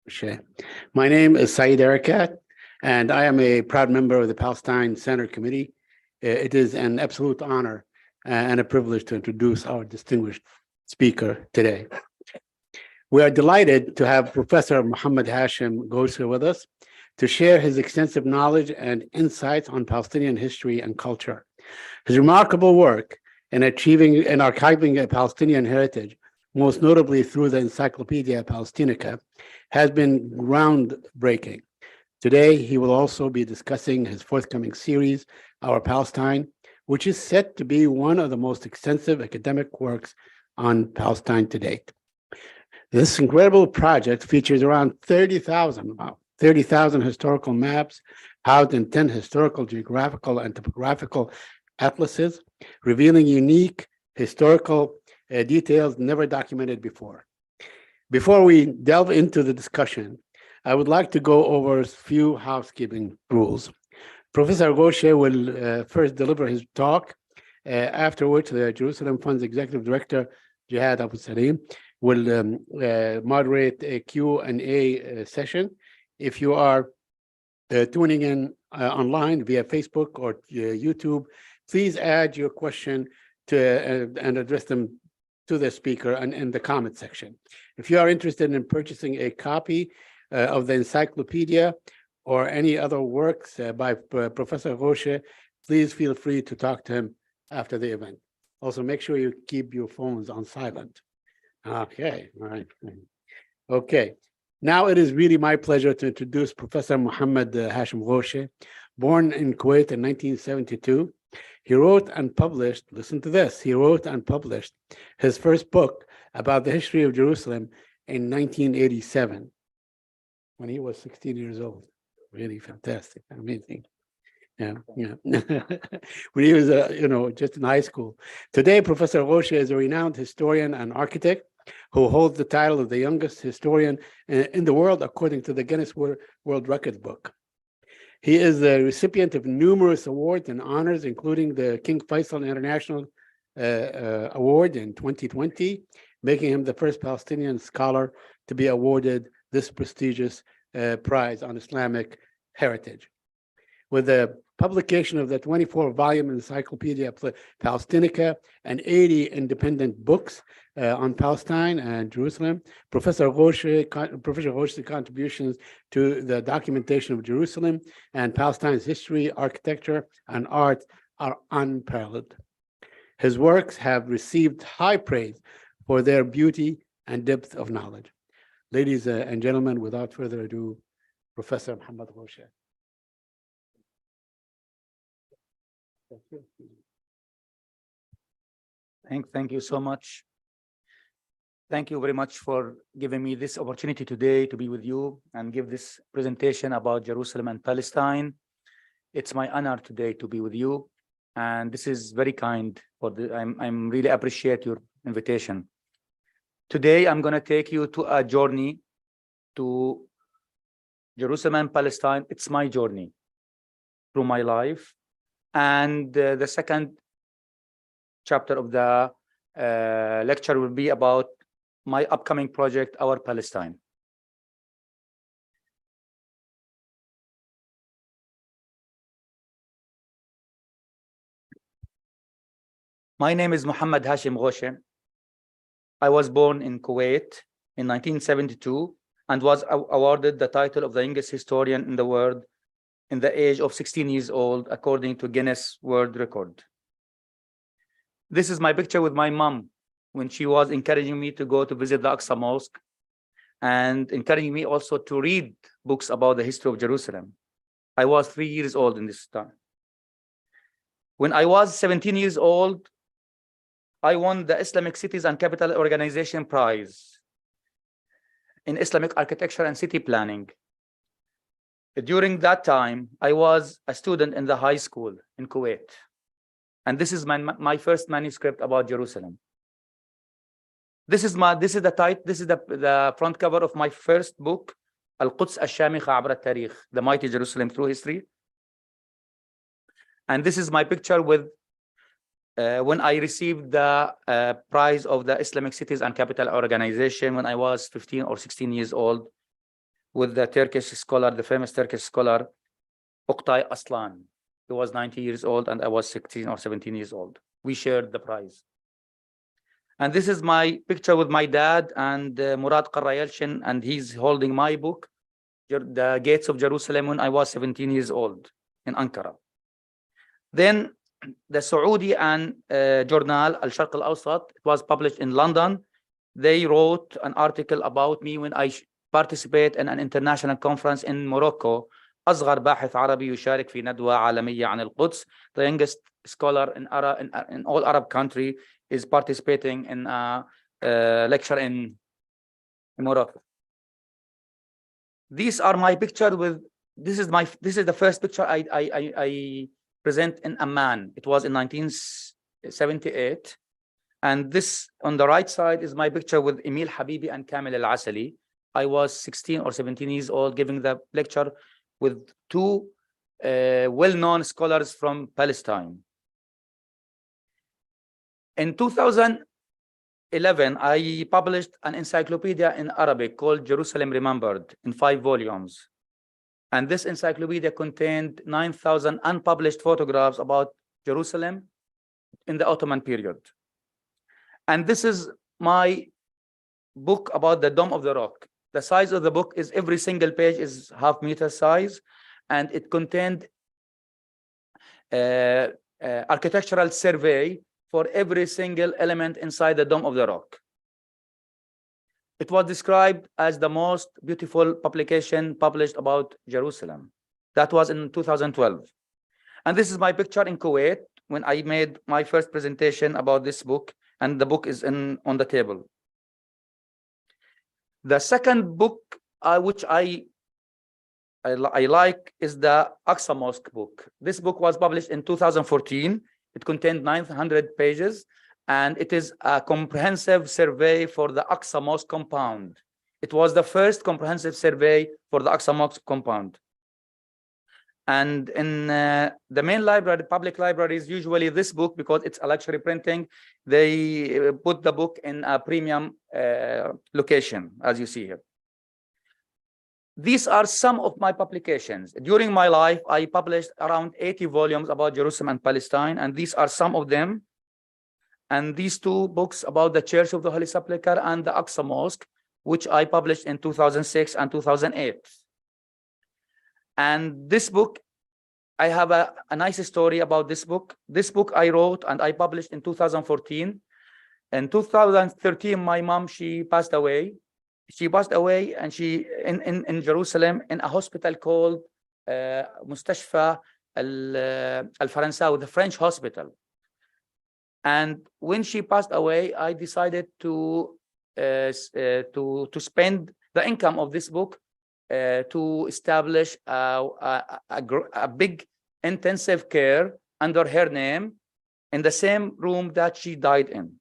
Ghosheh. My name is Saeed Erekat, and I am a proud member of the Palestine Center Committee. It is an absolute honor and a privilege to introduce our distinguished speaker today. We are delighted to have Professor Mohammad H Ghosheh with us to share his extensive knowledge and insights on Palestinian history and culture. His remarkable work in achieving and archiving a Palestinian heritage, most notably through the Encyclopedia Palestinnica, has been groundbreaking. Today, he will also be discussing his forthcoming series, Our Palestine, which is set to be one of the most extensive academic works on Palestine to date. This incredible project features around 30,000 historical maps housed in 10 historical, geographical, and topographical atlases, revealing unique historical details never documented before. Before we delve into the discussion, I would like to go over a few housekeeping rules. Professor Ghosheh will first deliver his talk, after which the Jerusalem Fund's Executive Director, Jihad Abu Salim, will moderate a Q&A session. If you are tuning in online via Facebook or YouTube, please add your question to and address them to the speaker and in the comment section. If you are interested in purchasing a copy of the encyclopedia or any other works by Professor Ghosheh, please feel free to talk to him after the event. Also, make sure you keep your phones on silent. Okay, all right. Okay, now it is really my pleasure to introduce Professor Mohammad H Ghosheh. Born in Kuwait in 1972, he wrote and published, listen to this, he wrote and published his first book about the history of Jerusalem in 1987, when he was 16 years old. Really fantastic, amazing. Yeah. When he was, just in high school. Today, Professor Ghosheh is a renowned historian and architect who holds the title of the youngest historian in the world, according to the Guinness World Record book. He is the recipient of numerous awards and honors, including the King Faisal International Award in 2020, making him the first Palestinian scholar to be awarded this prestigious prize on Islamic heritage. With the publication of the 24-volume Encyclopedia Palestinnica and 80 independent books on Palestine and Jerusalem, Professor Ghosheh's contributions to the documentation of Jerusalem and Palestine's history, architecture, and art are unparalleled. His works have received high praise for their beauty and depth of knowledge. Ladies and gentlemen, without further ado, Professor Mohammad Ghosheh. Thank you so much. Thank you very much for giving me this opportunity today to be with you and give this presentation about Jerusalem and Palestine. It's my honor today to be with you, and this is very kind. I'm really appreciate your invitation. Today, I'm going to take you to a journey to Jerusalem and Palestine. It's my journey through my life. And the second chapter of the lecture will be about my upcoming project, Our Palestine. My name is Mohammad H Ghosheh. I was born in Kuwait in 1972 and was awarded the title of the youngest historian in the world in the age of 16 years old, according to Guinness World Record. This is my picture with my mom when she was encouraging me to go to visit the Aqsa Mosque and encouraging me also to read books about the history of Jerusalem. I was 3 years old in this time. When I was 17 years old, I won the Islamic Cities and Capital Organization Prize in Islamic Architecture and City Planning. During that time, I was a student in the high school in Kuwait. And this is my first manuscript about Jerusalem. This is the front cover of my first book, Al-Quds Al-Shamikha Abra Al-Tarikh, The Mighty Jerusalem Through History. And this is my picture with when I received the prize of the Islamic Cities and Capital Organization when I was 15 or 16 years old. with the Turkish scholar, the famous Turkish scholar, Oktay Aslan. He was 90 years old and I was 16 or 17 years old. We shared the prize. And this is my picture with my dad and Murad Qarayelchin, and he's holding my book, The Gates of Jerusalem, when I was 17 years old in Ankara. Then the Saudi and journal Al-Sharq Al-Awsat, it was published in London. They wrote an article about me when I participate in an international conference in Morocco. أصغر باحث عربي يشارك في ندوة عالمية عن القدس. The youngest scholar in all Arab country is participating in a lecture in Morocco. These are my picture with. This is the first picture I present in Amman. It was in 1978. And this on the right side is my picture with Emil Habibi and Kamil Al-Asali. I was 16 or 17 years old giving the lecture with two well-known scholars from Palestine. In 2011, I published an encyclopedia in Arabic called Jerusalem Remembered in 5 volumes. And this encyclopedia contained 9,000 unpublished photographs about Jerusalem in the Ottoman period. And this is my book about the Dome of the Rock. The size of the book is every single page is ½ meter size, and it contained architectural survey for every single element inside the Dome of the Rock. It was described as the most beautiful publication published about Jerusalem. That was in 2012. And this is my picture in Kuwait when I made my first presentation about this book, and the book is on the table. The second book which I like is the Aqsa Mosque book. This book was published in 2014. It contained 900 pages, and it is a comprehensive survey for the Aqsa Mosque compound. It was the first comprehensive survey for the Aqsa Mosque compound. And in the main library, public libraries, usually this book, because it's a luxury printing, they put the book in a premium location, as you see here. These are some of my publications. During my life, I published around 80 volumes about Jerusalem and Palestine, and these are some of them. And these 2 books about the Church of the Holy Sepulchre and the Aqsa Mosque, which I published in 2006 and 2008. And this book, I have a nice story about this book. This book I wrote and I published in 2014. In 2013, my mom, she passed away. She passed away, and she in Jerusalem in a hospital called Mustashfa Al-Faransawi, the French hospital. And when she passed away, I decided to spend the income of this book to establish a big intensive care under her name in the same room that she died in.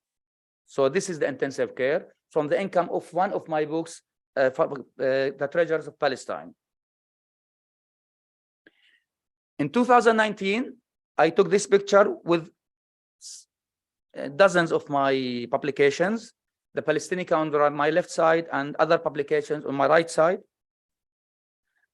So this is the intensive care from the income of one of my books, The Treasures of Palestine. In 2019, I took this picture with dozens of my publications, the Palestinnica on my left side and other publications on my right side.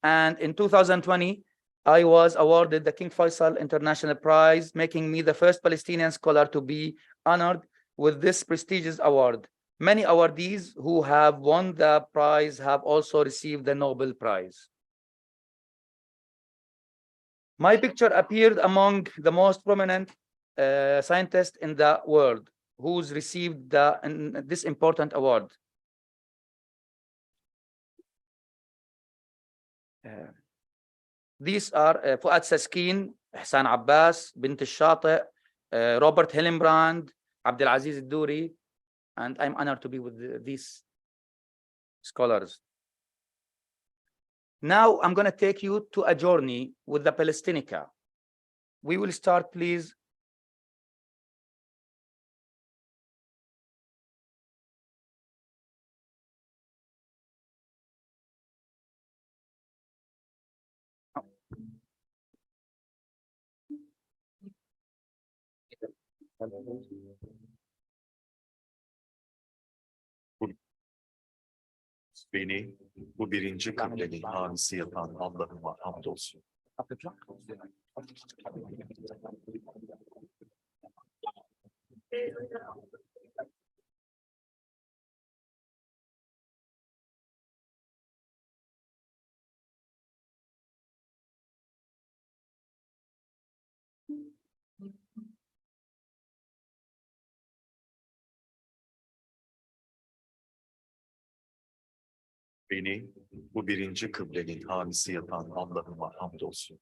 And in 2020, I was awarded the King Faisal International Prize, making me the first Palestinian scholar to be honored with this prestigious award. Many awardees who have won the prize have also received the Nobel Prize. My picture appeared among the most prominent scientists in the world who's received this important award. These are Fuad Saskin, Hassan Abbas, Bint al-Shati, Robert Hillenbrand, Abdelaziz al-Duri, and I'm honored to be with these scholars. Now I'm going to take you to a journey with the Palestinnica. We will start, please. Beni bu birinci kıblenin hamisi yapan Allah'ıma hamdolsun. Beni bu birinci kıblenin hamisi yapan Allah'ıma hamdolsun.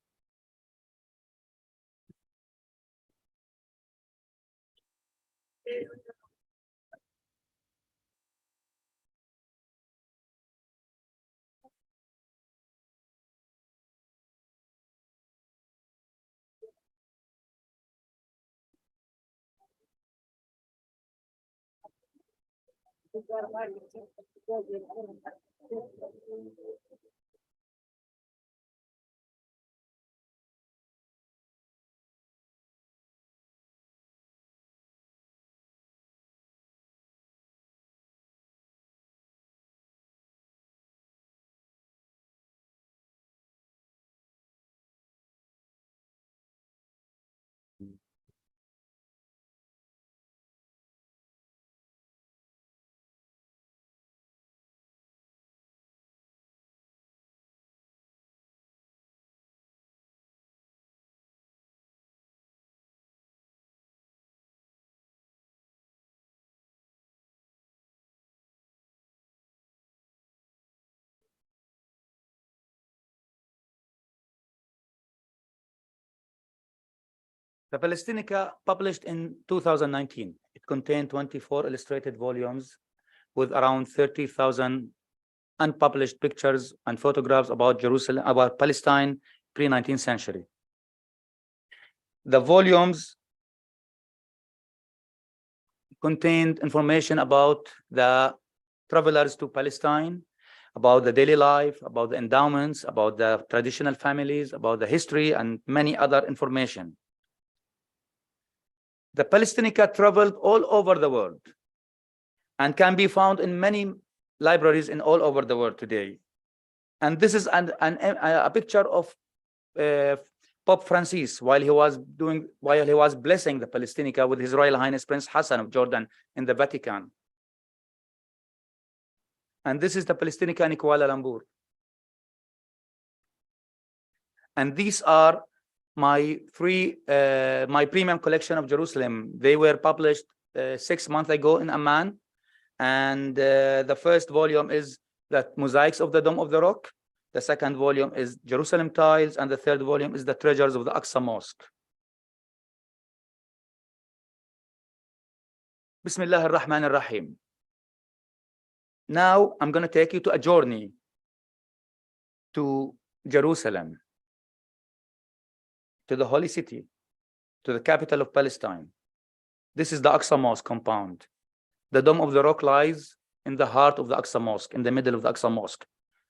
The Palestinnica, published in 2019, it contained 24 illustrated volumes with around 30,000 unpublished pictures and photographs about Jerusalem, about Palestine pre-19th century. The volumes contained information about the travelers to Palestine, about the daily life, about the endowments, about the traditional families, about the history, and many other information. The Palestinica traveled all over the world and can be found in many libraries in all over the world today. And this is a picture of Pope Francis while he was blessing the Palestinica with His Royal Highness Prince Hassan of Jordan in the Vatican. And this is the Palestinica in Kuala Lumpur. And these are my premium collection of Jerusalem. They were published 6 months ago in Amman. And the first volume is the Mosaics of the Dome of the Rock. The second volume is Jerusalem Tiles. And the third volume is the Treasures of the Aqsa Mosque. Bismillah ar-Rahman ar-Rahim. Now I'm going to take you to a journey to Jerusalem, to the holy city, to the capital of Palestine. This is the Aqsa Mosque compound. The Dome of the Rock lies in the heart of the Aqsa Mosque, in the middle of the Aqsa Mosque.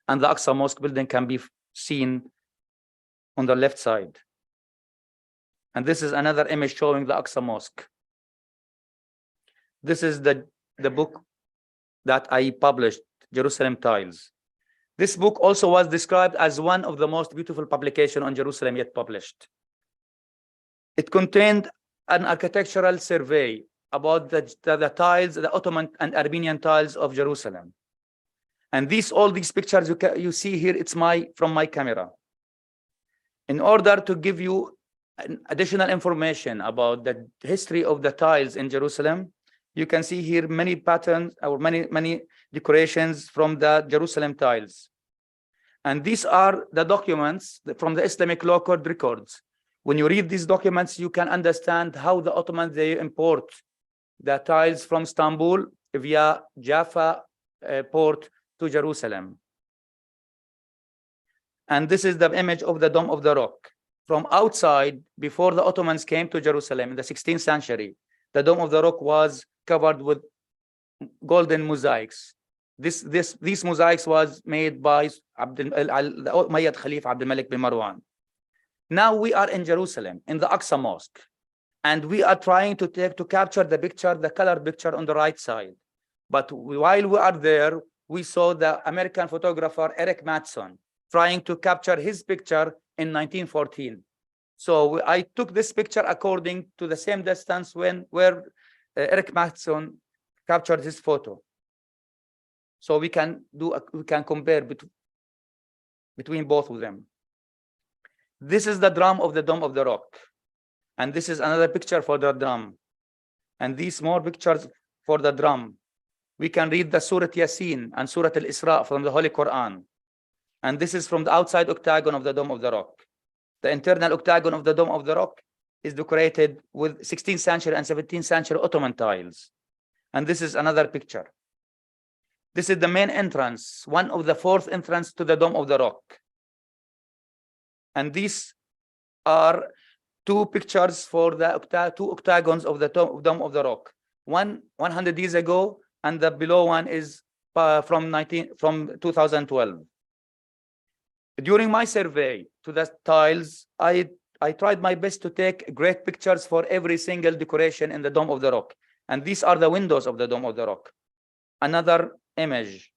And the Aqsa Mosque building can be seen on the left side. And this is another image showing the Aqsa Mosque. This is the book that I published, Jerusalem Tiles. This book also was described as one of the most beautiful publications on Jerusalem yet published. It contained an architectural survey about the tiles, the Ottoman and Armenian tiles of Jerusalem. And all these pictures you see here, it's from my camera. In order to give you additional information about the history of the tiles in Jerusalem, you can see here many patterns or many decorations from the Jerusalem tiles. And these are the documents from the Islamic law code records. When you read these documents, you can understand how the Ottomans, they import the tiles from Istanbul via Jaffa port to Jerusalem. And this is the image of the Dome of the Rock. From outside, before the Ottomans came to Jerusalem in the 16th century, the Dome of the Rock was covered with golden mosaics. These mosaics was made by the Umayyad Khalifa Abdul Malik bin Marwan. Now we are in Jerusalem, in the Aqsa Mosque, and we are trying to capture the color picture on the right side. But while we are there, we saw the American photographer Eric Matson trying to capture his picture in 1914. So I took this picture according to the same distance where Eric Matson captured his photo. So we can compare between both of them. This is the drum of the Dome of the Rock. And this is another picture for the drum. And these more pictures for the drum. We can read the Surah Yasin and Surah Al-Isra from the Holy Quran. And this is from the outside octagon of the Dome of the Rock. The internal octagon of the Dome of the Rock is decorated with 16th century and 17th century Ottoman tiles. And this is another picture. This is the main entrance, one of the 4th entrance to the Dome of the Rock. And these are 2 pictures for the 2 octagons of the Dome of the Rock. One 100 years ago, and the below one is from 2012. During my survey to the tiles, I tried my best to take great pictures for every single decoration in the Dome of the Rock. And these are the windows of the Dome of the Rock. Another image.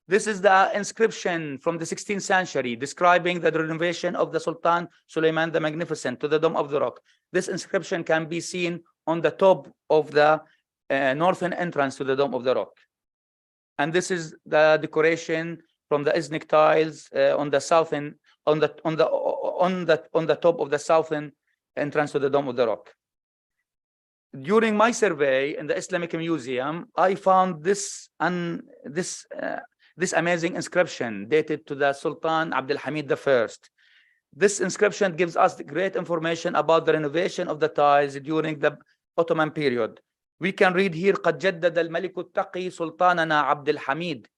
This is the inscription from the 16th century describing the renovation of the Sultan Suleiman the Magnificent to the Dome of the Rock. This inscription can be seen on the top of the northern entrance to the Dome of the Rock. And this is the decoration from the Islamic tiles on the southern, on the top of the southern entrance to the Dome of the Rock. During my survey in the Islamic Museum, I found this amazing inscription dated to the Sultan Abdul Hamid I. This inscription gives us great information about the renovation of the tiles during the Ottoman period. We can read here قد جدد الملك التقي سلطاننا عبد الحميد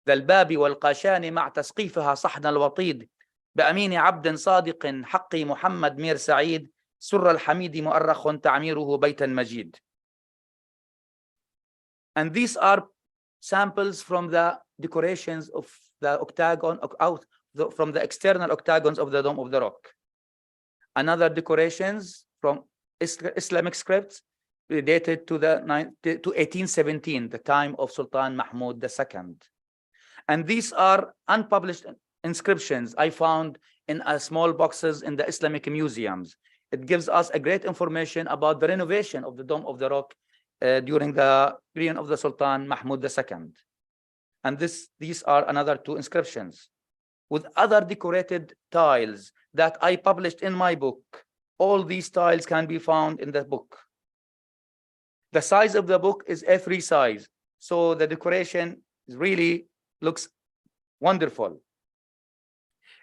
ذا الباب والقاشان مع تسقيفها صحن الوطيد بأمين عبد صادق حقي محمد مير سعيد سر الحميد مؤرخ تعميره بيتا مجيد. And these are samples from the decorations of the octagon from the external octagons of the Dome of the Rock. Another decorations from Islamic scripts dated to 1817, the time of Sultan Mahmud II. And these are unpublished inscriptions I found in small boxes in the Islamic museums. It gives us a great information about the renovation of the Dome of the Rock during the reign of the Sultan Mahmud II. And these are another 2 inscriptions with other decorated tiles that I published in my book. All these tiles can be found in the book. The size of the book is A3 size, so the decoration really looks wonderful.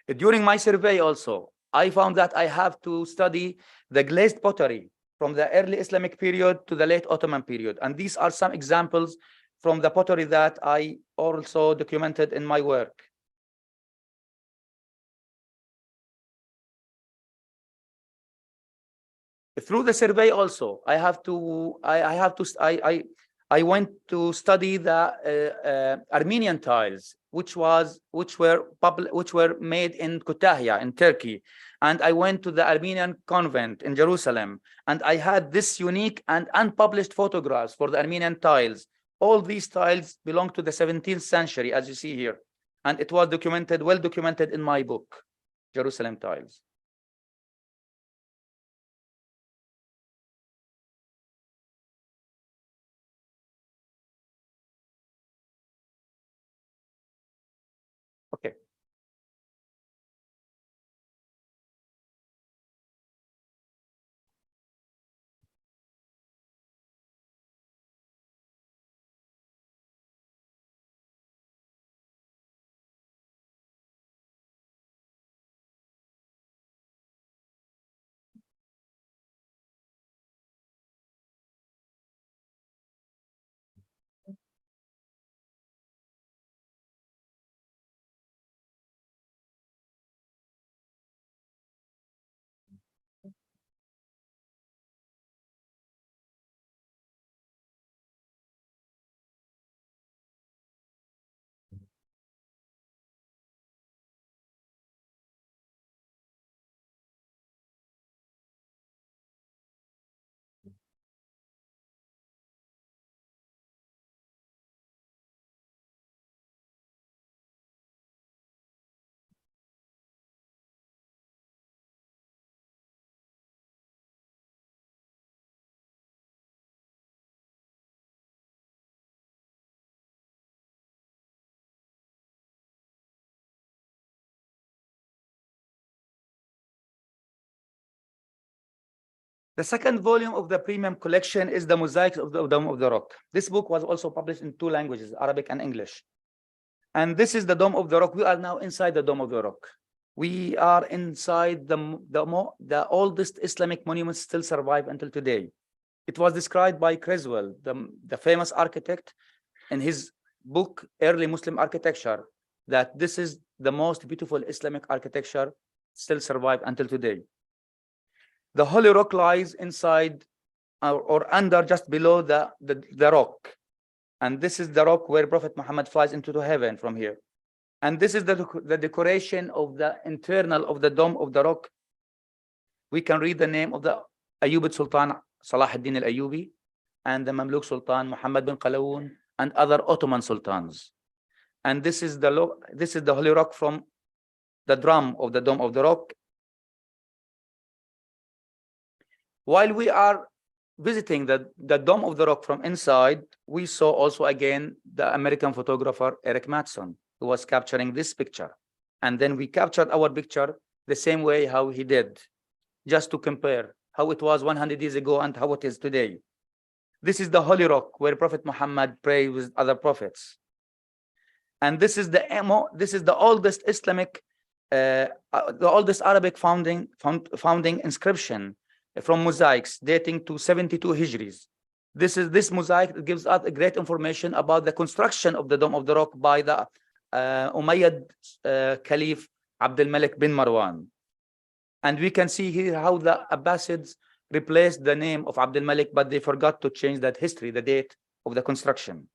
During my survey also, I found that I have to study the glazed pottery from the early Islamic period to the late Ottoman period. And these are some examples from the pottery that I also documented in my work. Through the survey also, I went to study the Armenian tiles, which were made in Kütahya in Turkey, and I went to the Armenian convent in Jerusalem, and I had this unique and unpublished photographs for the Armenian tiles. All these tiles belong to the 17th century, as you see here, and it was well documented in my book, Jerusalem Tiles. Okay. The second volume of the premium collection is the Mosaics of the Dome of the Rock. This book was also published in 2 languages, Arabic and English. And this is the Dome of the Rock. We are now inside the Dome of the Rock. We are inside the oldest Islamic monuments still survive until today. It was described by Creswell, the famous architect, in his book, Early Muslim Architecture, that this is the most beautiful Islamic architecture still survive until today. The Holy Rock lies inside or under, just below the rock. And this is the rock where Prophet Muhammad flies into heaven from here. And this is the decoration of the internal of the Dome of the Rock. We can read the name of the Ayyubid Sultan Salah ad-Din al-Ayyubi and the Mamluk Sultan Muhammad bin Qalawun and other Ottoman sultans. And this is the Holy Rock from the drum of the Dome of the Rock. While we are visiting the Dome of the Rock from inside, we saw also again the American photographer Eric Matson, who was capturing this picture. And then we captured our picture the same way how he did, just to compare how it was 100 years ago and how it is today. This is the Holy Rock where Prophet Muhammad prayed with other prophets. And this is the oldest Islamic, the oldest Arabic founding inscription from mosaics dating to 72 Hijris. This mosaic gives us a great information about the construction of the Dome of the Rock by the Umayyad Caliph Abdul Malik bin Marwan. And we can see here how the Abbasids replaced the name of Abdul Malik, but they forgot to change that history, the date of the construction.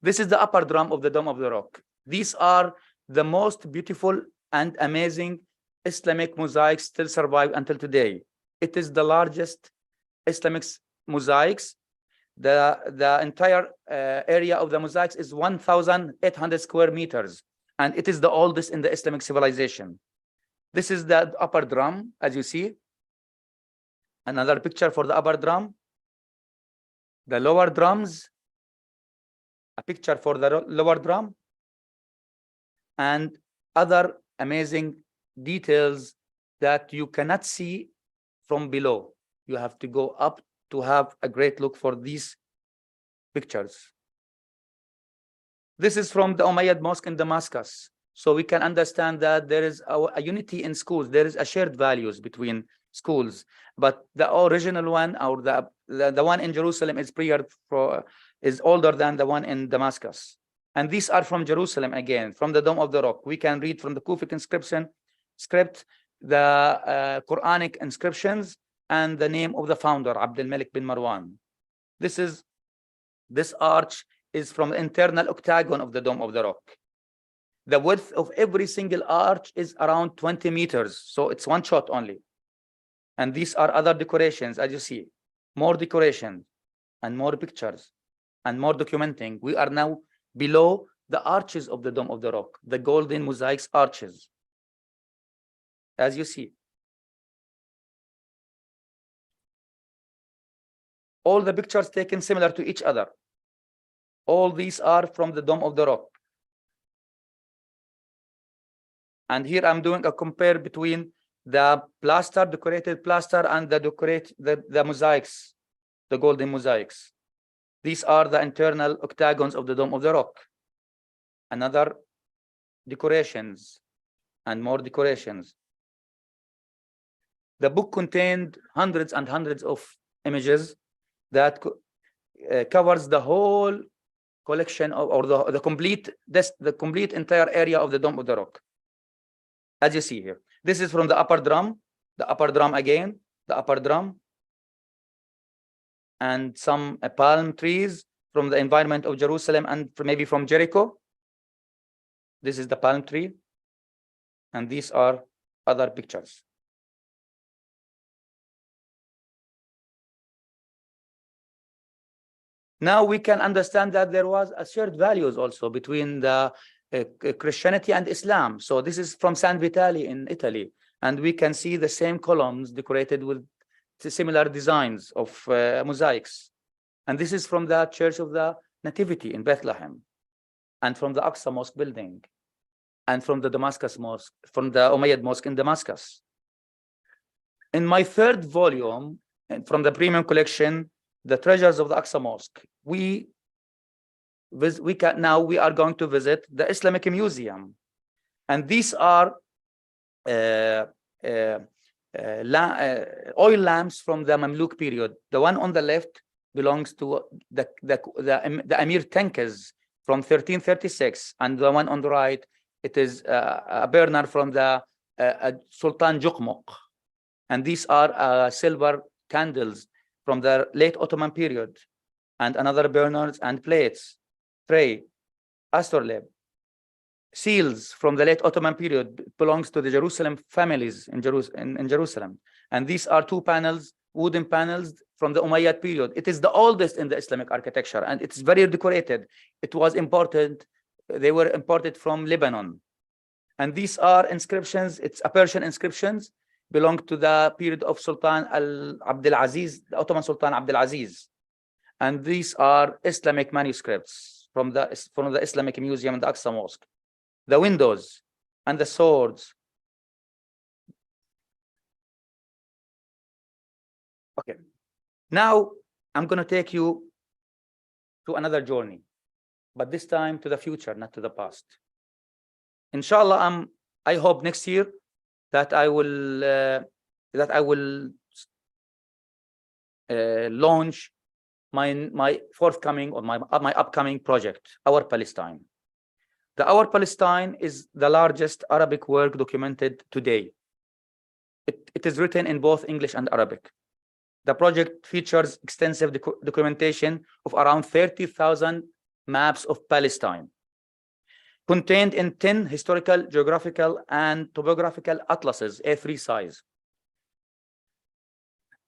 This is the upper drum of the Dome of the Rock. These are the most beautiful and amazing Islamic mosaics still survive until today. It is the largest Islamic mosaics. The entire area of the mosaics is 1,800 square meters, and it is the oldest in the Islamic civilization. This is the upper drum, as you see. Another picture for the upper drum. The lower drums, a picture for the lower drum, and other amazing details that you cannot see from below. You have to go up to have a great look for these pictures. This is from the Umayyad Mosque in Damascus. So we can understand that there is a unity in schools. There is a shared values between schools. But the original one, or the one in Jerusalem, is older than the one in Damascus. And these are from Jerusalem again, from the Dome of the Rock. We can read from the Kufic script, the Quranic inscriptions, and the name of the founder, Abdul Malik bin Marwan. This arch is from the internal octagon of the Dome of the Rock. The width of every single arch is around 20 meters. So it's one shot only. And these are other decorations, as you see. More decorations and more pictures and more documenting. We are now below the arches of the Dome of the Rock, the golden mosaics arches, as you see. All the pictures taken similar to each other. All these are from the Dome of the Rock. And here I'm doing a compare between the decorated plaster, and the mosaics, the golden mosaics. These are the internal octagons of the Dome of the Rock. Another decorations and more decorations. The book contained hundreds and hundreds of images that covers the whole collection or the complete entire area of the Dome of the Rock. As you see here, this is from the upper drum again, the upper drum, and some palm trees from the environment of Jerusalem and maybe from Jericho. This is the palm tree, and these are other pictures. Now we can understand that there was a shared values also between the Christianity and Islam. So this is from San Vitale in Italy, and we can see the same columns decorated with similar designs of mosaics. And this is from the Church of the Nativity in Bethlehem, and from the Aqsa Mosque building, and from the Damascus Mosque, from the Umayyad Mosque in Damascus. In my third volume from the premium collection, The Treasures of the Aqsa Mosque, we are going to visit the Islamic Museum. And these are oil lamps from the Mamluk period. The one on the left belongs to the Emir Tenkes from 1336, and the one on the right, it is a burner from the Sultan Juqmuq. And these are silver candles from the late Ottoman period, and another burners and plates, tray, astrolabe. Seals from the late Ottoman period belongs to the Jerusalem families in Jerusalem. And these are two panels, wooden panels from the Umayyad period. It is the oldest in the Islamic architecture, and it's very decorated. It was imported, they were imported from Lebanon. And these are inscriptions, it's a Persian inscriptions, belong to the period of Sultan Abdul Aziz, the Ottoman Sultan Abdul Aziz. And these are Islamic manuscripts from the Islamic Museum in the Aqsa Mosque. The windows and the swords. Okay, now I'm going to take you to another journey, but this time to the future, not to the past. Inshallah, I hope next year that I will launch my forthcoming or my upcoming project, Our Palestine. The Our Palestine is the largest Arabic work documented today. It is written in both English and Arabic. The project features extensive documentation of around 30,000 maps of Palestine, contained in 10 historical, geographical, and topographical atlases, A3 size.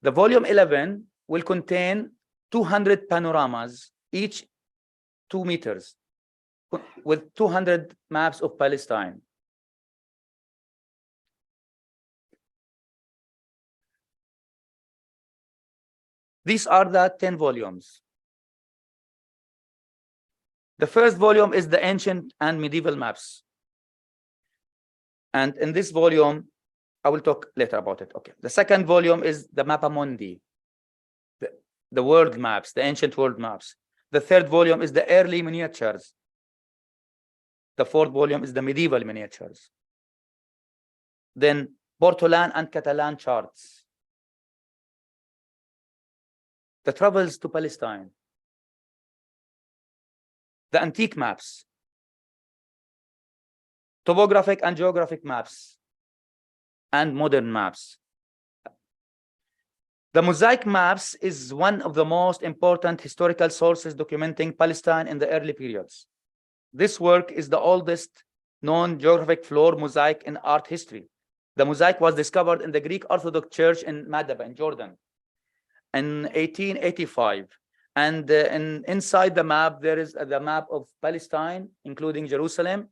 The volume 11 will contain 200 panoramas, each 2 meters, with 200 maps of Palestine. These are the 10 volumes. The first volume is the ancient and medieval maps. And in this volume, I will talk later about it. Okay. The second volume is the Mappa Mundi, the world maps, the ancient world maps. The third volume is the early miniatures. The fourth volume is the medieval miniatures. Then Portolan and Catalan charts. The travels to Palestine. The antique maps. Topographic and geographic maps. And modern maps. The mosaic maps is one of the most important historical sources documenting Palestine in the early periods. This work is the oldest known geographic floor mosaic in art history. The mosaic was discovered in the Greek Orthodox Church in Madaba in Jordan in 1885. And inside the map, there is the map of Palestine, including Jerusalem,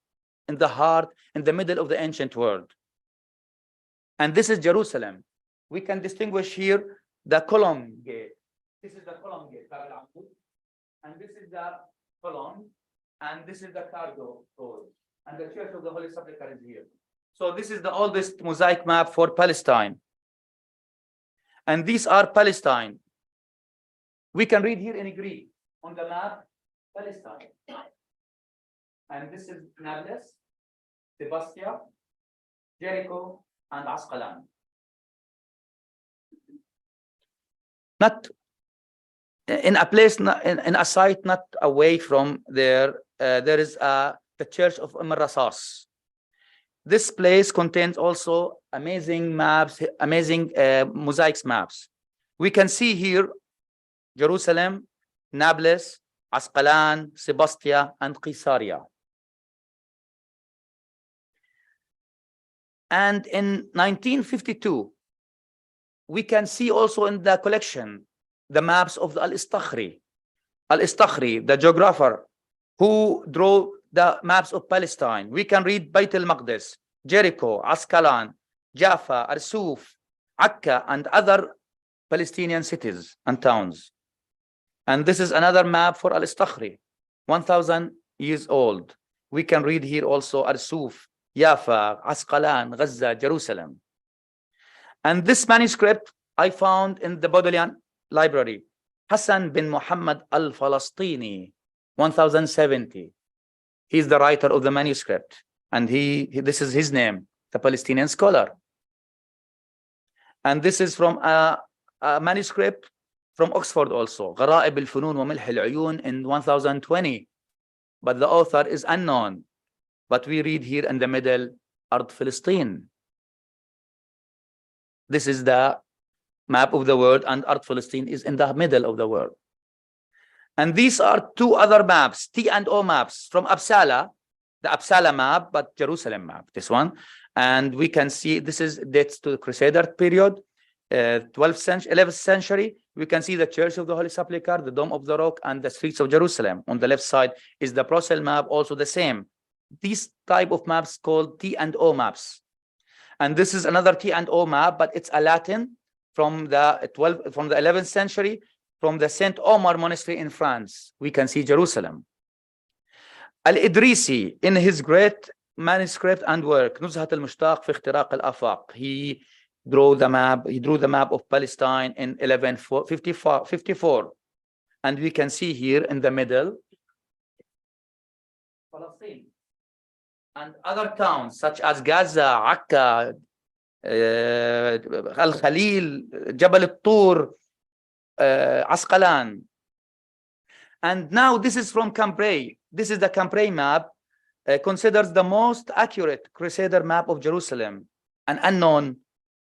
in the heart, in the middle of the ancient world. And this is Jerusalem. We can distinguish here the column gate. This is the column gate, and this is the column, and this is the cargo road, and the Church of the Holy Sepulchre is here. So this is the oldest mosaic map for Palestine. And these are Palestine. We can read here in Greek on the map, Palestine. And this is Nablus, Sebastia, Jericho, and Asqalan. Not in a place, in a site not away from there, there is the Church of Rasas. This place contains also amazing maps, amazing mosaics maps. We can see here Jerusalem, Nablus, Asqalan, Sebastia, and Caesarea. And in 1952, we can see also in the collection the maps of the Al-Istakhri. Al-Istakhri, the geographer who drew the maps of Palestine. We can read Bayt al-Maqdis, Jericho, Asqalan, Jaffa, Arsuf, Akka, and other Palestinian cities and towns. And this is another map for Al-Istakhri, 1,000 years old. We can read here also Arsuf, Jaffa, Asqalan, Gaza, Jerusalem. And this manuscript I found in the Bodleian Library. Hassan bin Muhammad al-Falastini, 1070. He's the writer of the manuscript. And this is his name, the Palestinian scholar. And this is from a manuscript from Oxford also, غرائب الفنون وملح العيون in 1020. But the author is unknown. But we read here in the middle, Ard Palestine. This is the map of the world, and Ard Palestine is in the middle of the world. And these are two other maps, T&O maps from Absala, the Absala map, but Jerusalem map, this one. And we can see this is dates to the Crusader period, 12th century, 11th century. We can see the Church of the Holy Sepulchre, the Dome of the Rock, and the streets of Jerusalem. On the left side is the Brussels map, also the same. These type of maps called T&O maps. And this is another T&O map, but it's a Latin from the 11th century, from the Saint Omar Monastery in France. We can see Jerusalem. Al-Idrisi, in his great manuscript and work, نزهة المشتاق في اختراق الآفاق, he drew the map of Palestine in 1154. And we can see here in the middle, Palestine. And other towns such as Gaza, Akka, Al-Khalil, Jabal al-Tur, Asqalan. And now this is from Cambrai. This is the Cambrai map, considers the most accurate Crusader map of Jerusalem. An unknown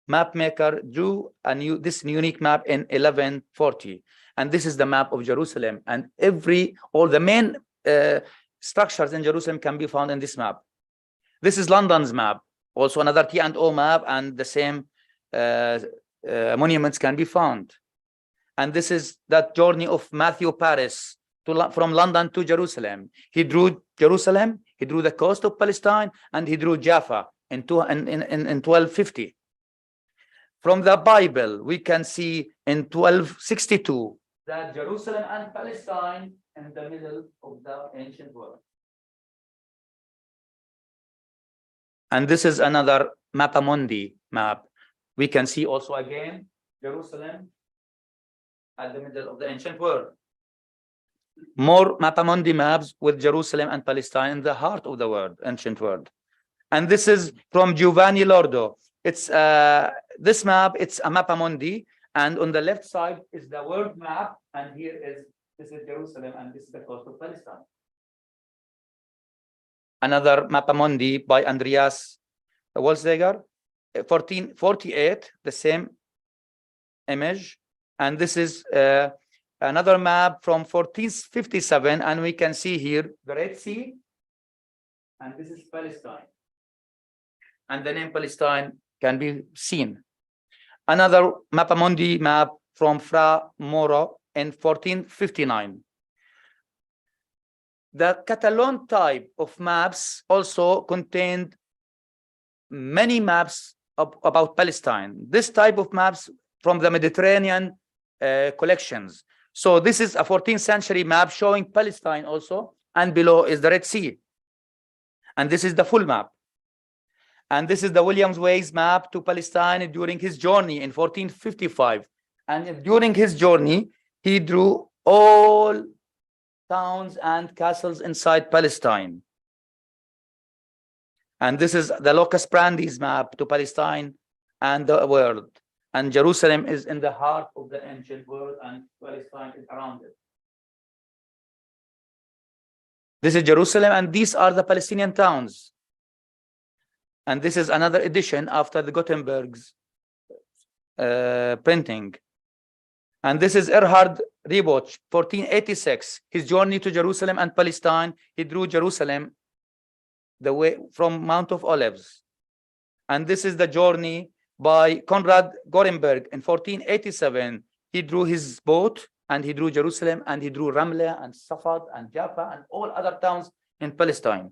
map maker drew this unique map in 1140. And this is the map of Jerusalem. And all the main structures in Jerusalem can be found in this map. This is London's map, also another T&O map, and the same monuments can be found. And this is that journey of Matthew Paris from London to Jerusalem. He drew Jerusalem, he drew the coast of Palestine, and he drew Jaffa in 1250. From the Bible, we can see in 1262 that Jerusalem and Palestine in the middle of the ancient world. And this is another Mappamundi map. We can see also again Jerusalem at the middle of the ancient world. More Mappamundi maps with Jerusalem and Palestine in the heart of the world, ancient world. And this is from Giovanni Lordo. It's this map, it's a Mappamundi, and on the left side is the world map, and this is Jerusalem, and this is the coast of Palestine. Another Mappamundi by Andreas Wolfsegger, 1448, the same image. And this is another map from 1457, and we can see here the Red Sea, and this is Palestine. And the name Palestine can be seen. Another Mappamundi map from Fra Moro in 1459. The Catalan type of maps also contained many maps about Palestine. This type of maps from the Mediterranean collections. So this is a 14th century map showing Palestine also, and below is the Red Sea. And this is the full map. And this is the William Way's map to Palestine during his journey in 1455. And during his journey, he drew all towns and castles inside Palestine. And this is the Locus Brandi's map to Palestine and the world. And Jerusalem is in the heart of the ancient world, and Palestine is around it. This is Jerusalem, and these are the Palestinian towns. And this is another edition after the Gutenberg's printing. And this is Erhard Ribot, 1486. His journey to Jerusalem and Palestine. He drew Jerusalem the way from Mount of Olives. And this is the journey by Konrad Gorenberg in 1487. He drew his boat, and he drew Jerusalem, and he drew Ramla and Safad and Jaffa and all other towns in Palestine.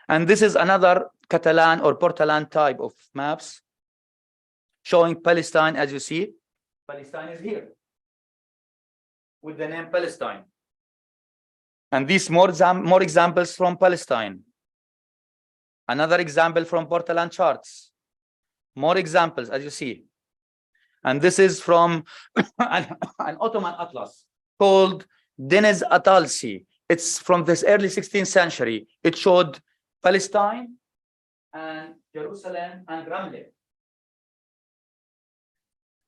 And this is another Catalan or Portalan type of maps showing Palestine. As you see, Palestine is here with the name Palestine. And these more examples from Palestine. Another example from Portalan charts. More examples, as you see. And this is from an Ottoman atlas called Deniz Atalsi. It's from this early 16th century. It showed Palestine and Jerusalem and Ramle.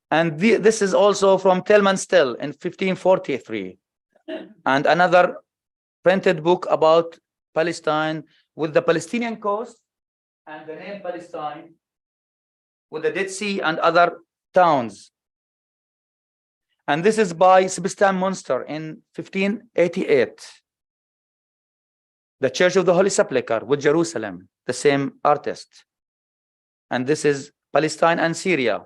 And this is also from Telman Still in 1543. And another printed book about Palestine with the Palestinian coast and the name Palestine with the Dead Sea and other towns. And this is by Sebastien Munster in 1588. The Church of the Holy Sepulchre with Jerusalem, the same artist. And this is Palestine and Syria.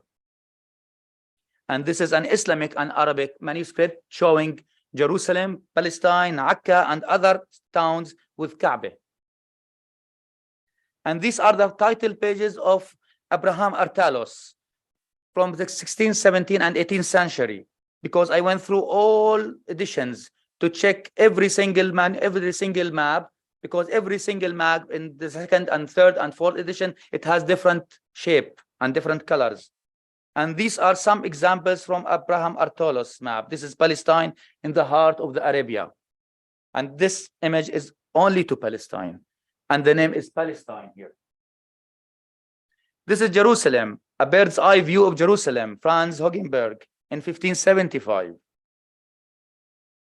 And this is an Islamic and Arabic manuscript showing Jerusalem, Palestine, Akka, and other towns with Kaaba. And these are the title pages of Abraham Artalos from the 16th, 17th, and 18th century, because I went through all editions to check every single map, because every single map in the second and third and fourth edition, it has different shape and different colors. And these are some examples from Abraham Artalos map. This is Palestine in the heart of the Arabia. And this image is only to Palestine. And the name is Palestine here. This is Jerusalem, a bird's eye view of Jerusalem, Franz Hogenberg in 1575.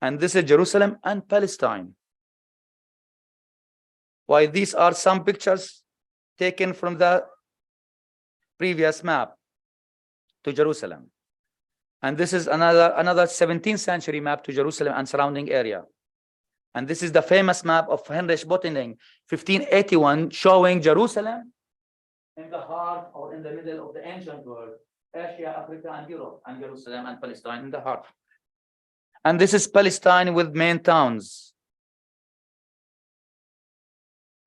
And this is Jerusalem and Palestine. While these are some pictures taken from the previous map to Jerusalem. And this is another 17th century map to Jerusalem and surrounding area. And this is the famous map of Heinrich Bottening, 1581, showing Jerusalem in the heart or in the middle of the ancient world, Asia, Africa, and Europe, and Jerusalem and Palestine in the heart. And this is Palestine with main towns.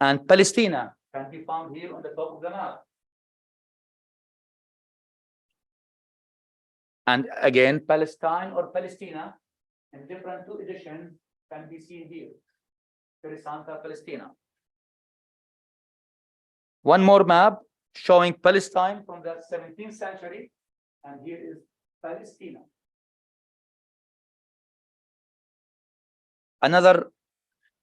And Palestina can be found here on the top of the map. And again, Palestine or Palestina in different two editions can be seen here. Santa Palestina. One more map showing Palestine from the 17th century, and here is Palestina. Another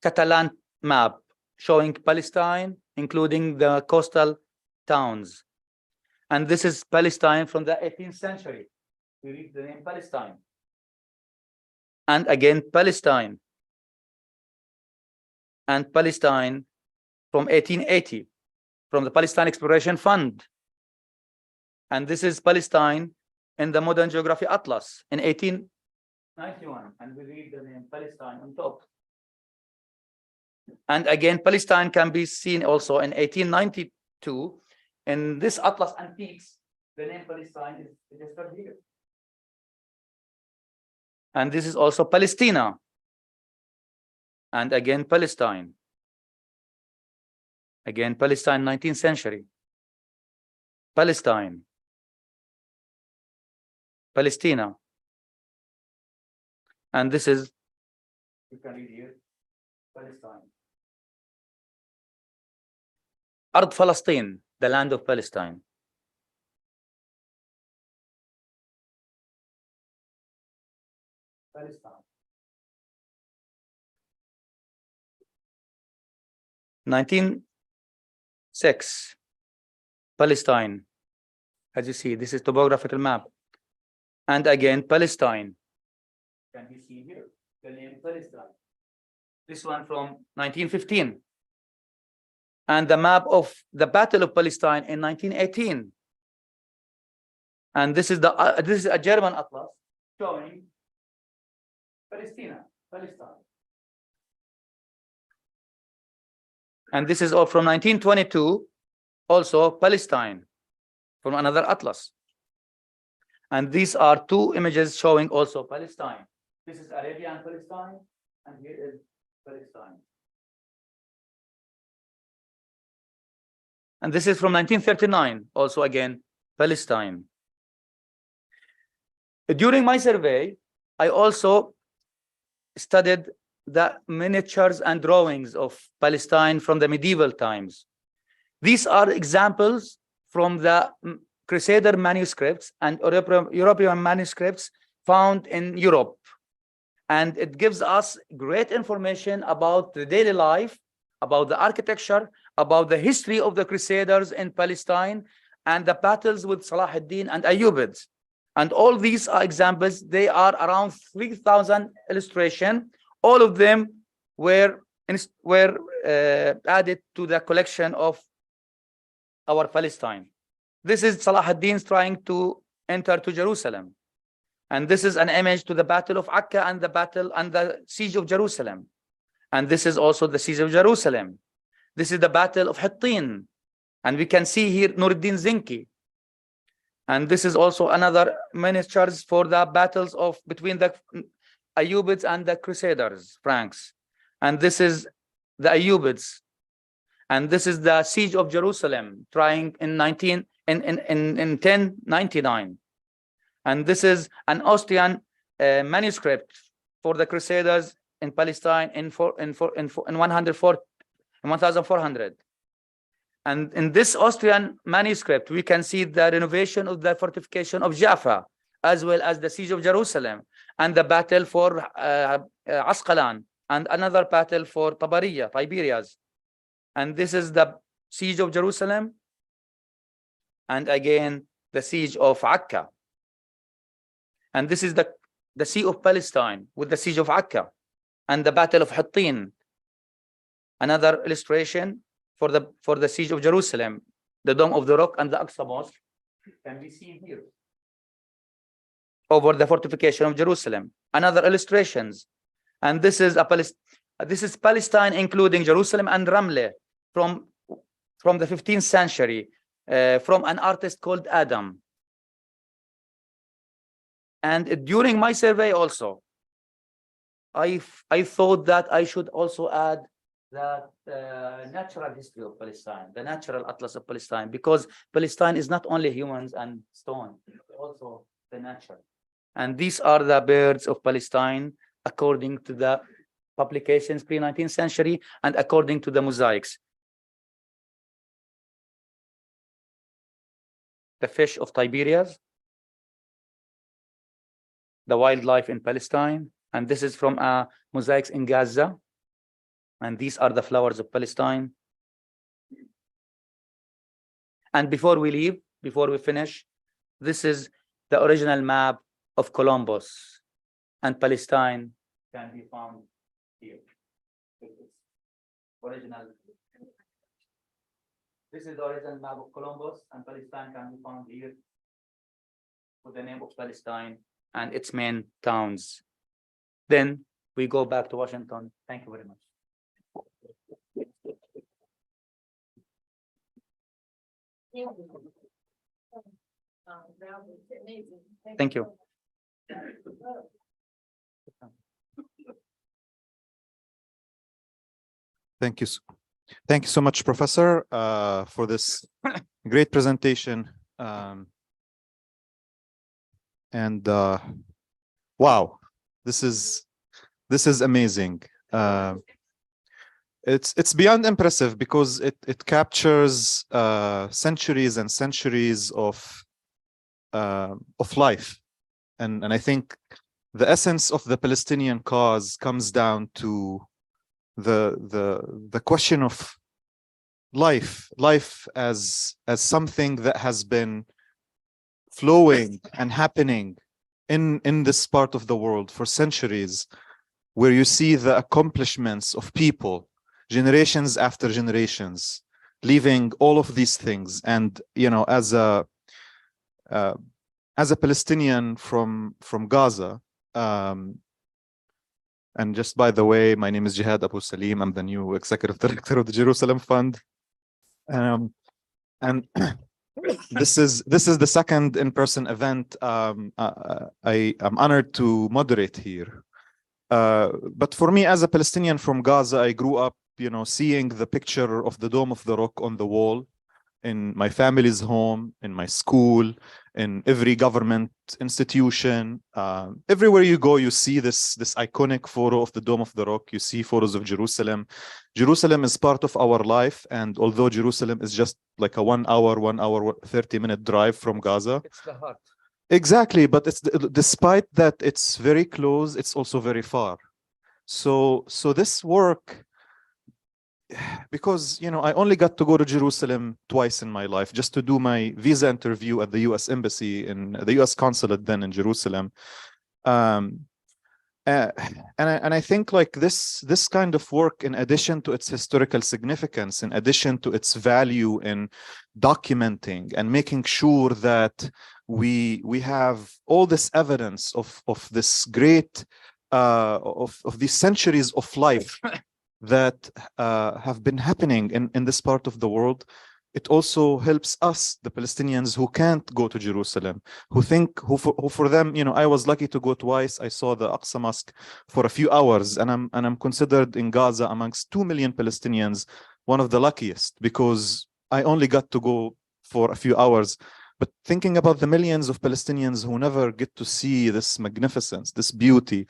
Catalan map showing Palestine, including the coastal towns. And this is Palestine from the 18th century. We read the name Palestine. And again, Palestine. And Palestine from 1880, from the Palestine Exploration Fund. And this is Palestine in the Modern Geography Atlas in 1891. And we read the name Palestine on top. And again, Palestine can be seen also in 1892. In this Atlas Antiques, the name Palestine is registered here. And this is also Palestina. And again, Palestine. Again, Palestine, 19th century. Palestine. Palestina. And this is, you can read here, Palestine. Ard Palestine, the land of Palestine. Palestine. 1906, Palestine. As you see, this is topographical map. And again, Palestine. Can you see here the name Palestine? This one from 1915. And the map of the Battle of Palestine in 1918. And this is a German atlas showing Palestina, Palestine. And this is all from 1922, also Palestine, from another atlas. And these are two images showing also Palestine. This is Arabia and Palestine, and here is Palestine. And this is from 1939, also again, Palestine. During my survey, I also studied the miniatures and drawings of Palestine from the medieval times. These are examples from the Crusader manuscripts and European manuscripts found in Europe. And it gives us great information about the daily life, about the architecture, about the history of the Crusaders in Palestine, and the battles with Salah ad-Din and Ayyubids. And all these are examples. They are around 3,000 illustrations. All of them were added to the collection of Our Palestine. This is Salah ad-Din trying to enter to Jerusalem. And this is an image to the Battle of Akka and the Siege of Jerusalem. And this is also the Siege of Jerusalem. This is the Battle of Hittin. And we can see here Nuruddin Zinki. And this is also another miniatures for the battles between the Ayyubids and the Crusaders, Franks. And this is the Ayyubids. And this is the Siege of Jerusalem, trying in 1099. And this is an Austrian manuscript for the Crusaders in Palestine in 1400. And in this Austrian manuscript, we can see the renovation of the fortification of Jaffa, as well as the Siege of Jerusalem, and the battle for Asqalan, and another battle for Tiberias. And this is the Siege of Jerusalem, and again, the Siege of Akka. And this is the Sea of Palestine with the Siege of Akka and the Battle of Hittin. Another illustration for the Siege of Jerusalem, the Dome of the Rock and the Aqsa Mosque can be seen here over the fortification of Jerusalem. Another illustrations, and this is Palestine, including Jerusalem and Ramleh from the 15th century, from an artist called Adam. And during my survey also, I thought that I should also add the natural history of Palestine, the natural atlas of Palestine, because Palestine is not only humans and stone, also the nature. And these are the birds of Palestine according to the publications pre-19th century and according to the mosaics. The fish of Tiberias, the wildlife in Palestine, and this is from mosaics in Gaza. And these are the flowers of Palestine. And before we leave, before we finish, this is the original map of Columbus, and Palestine can be found here. Original. This is the original map of Columbus, and Palestine can be found here with the name of Palestine and its main towns. Then we go back to Washington. Thank you very much. Thank you. Thank you. Thank you so much, Professor, for this great presentation. Wow, this is amazing. It's beyond impressive because it captures centuries and centuries of life, and I think the essence of the Palestinian cause comes down to the question of life as something that has been flowing and happening in this part of the world for centuries, where you see the accomplishments of people generations after generations leaving all of these things. And you know, as a Palestinian from Gaza, and just by the way, my name is Jihad Abu Salim. I'm the new executive director of the Jerusalem Fund, and this is the second in-person event I am honored to moderate here. But for me, as a Palestinian from Gaza, I grew up, you know, seeing the picture of the Dome of the Rock on the wall, in my family's home, in my school, in every government institution. Everywhere you go, you see this iconic photo of the Dome of the Rock. You see photos of Jerusalem. Jerusalem is part of our life. And although Jerusalem is just like a 1 hour, 30-minute drive from Gaza. It's the heart. Exactly. But despite that it's very close, it's also very far. So this work, because, you know, I only got to go to Jerusalem twice in my life, just to do my visa interview at the US Embassy in the US Consulate then in Jerusalem. And I think like this kind of work, in addition to its historical significance, in addition to its value in documenting and making sure that we have all this evidence of this great of these centuries of life that have been happening in this part of the world. It also helps us, the Palestinians who can't go to Jerusalem, who for them, you know, I was lucky to go twice. I saw the Aqsa Mosque for a few hours, and I'm considered in Gaza amongst 2 million Palestinians one of the luckiest, because I only got to go for a few hours. But thinking about the millions of Palestinians who never get to see this magnificence, this beauty,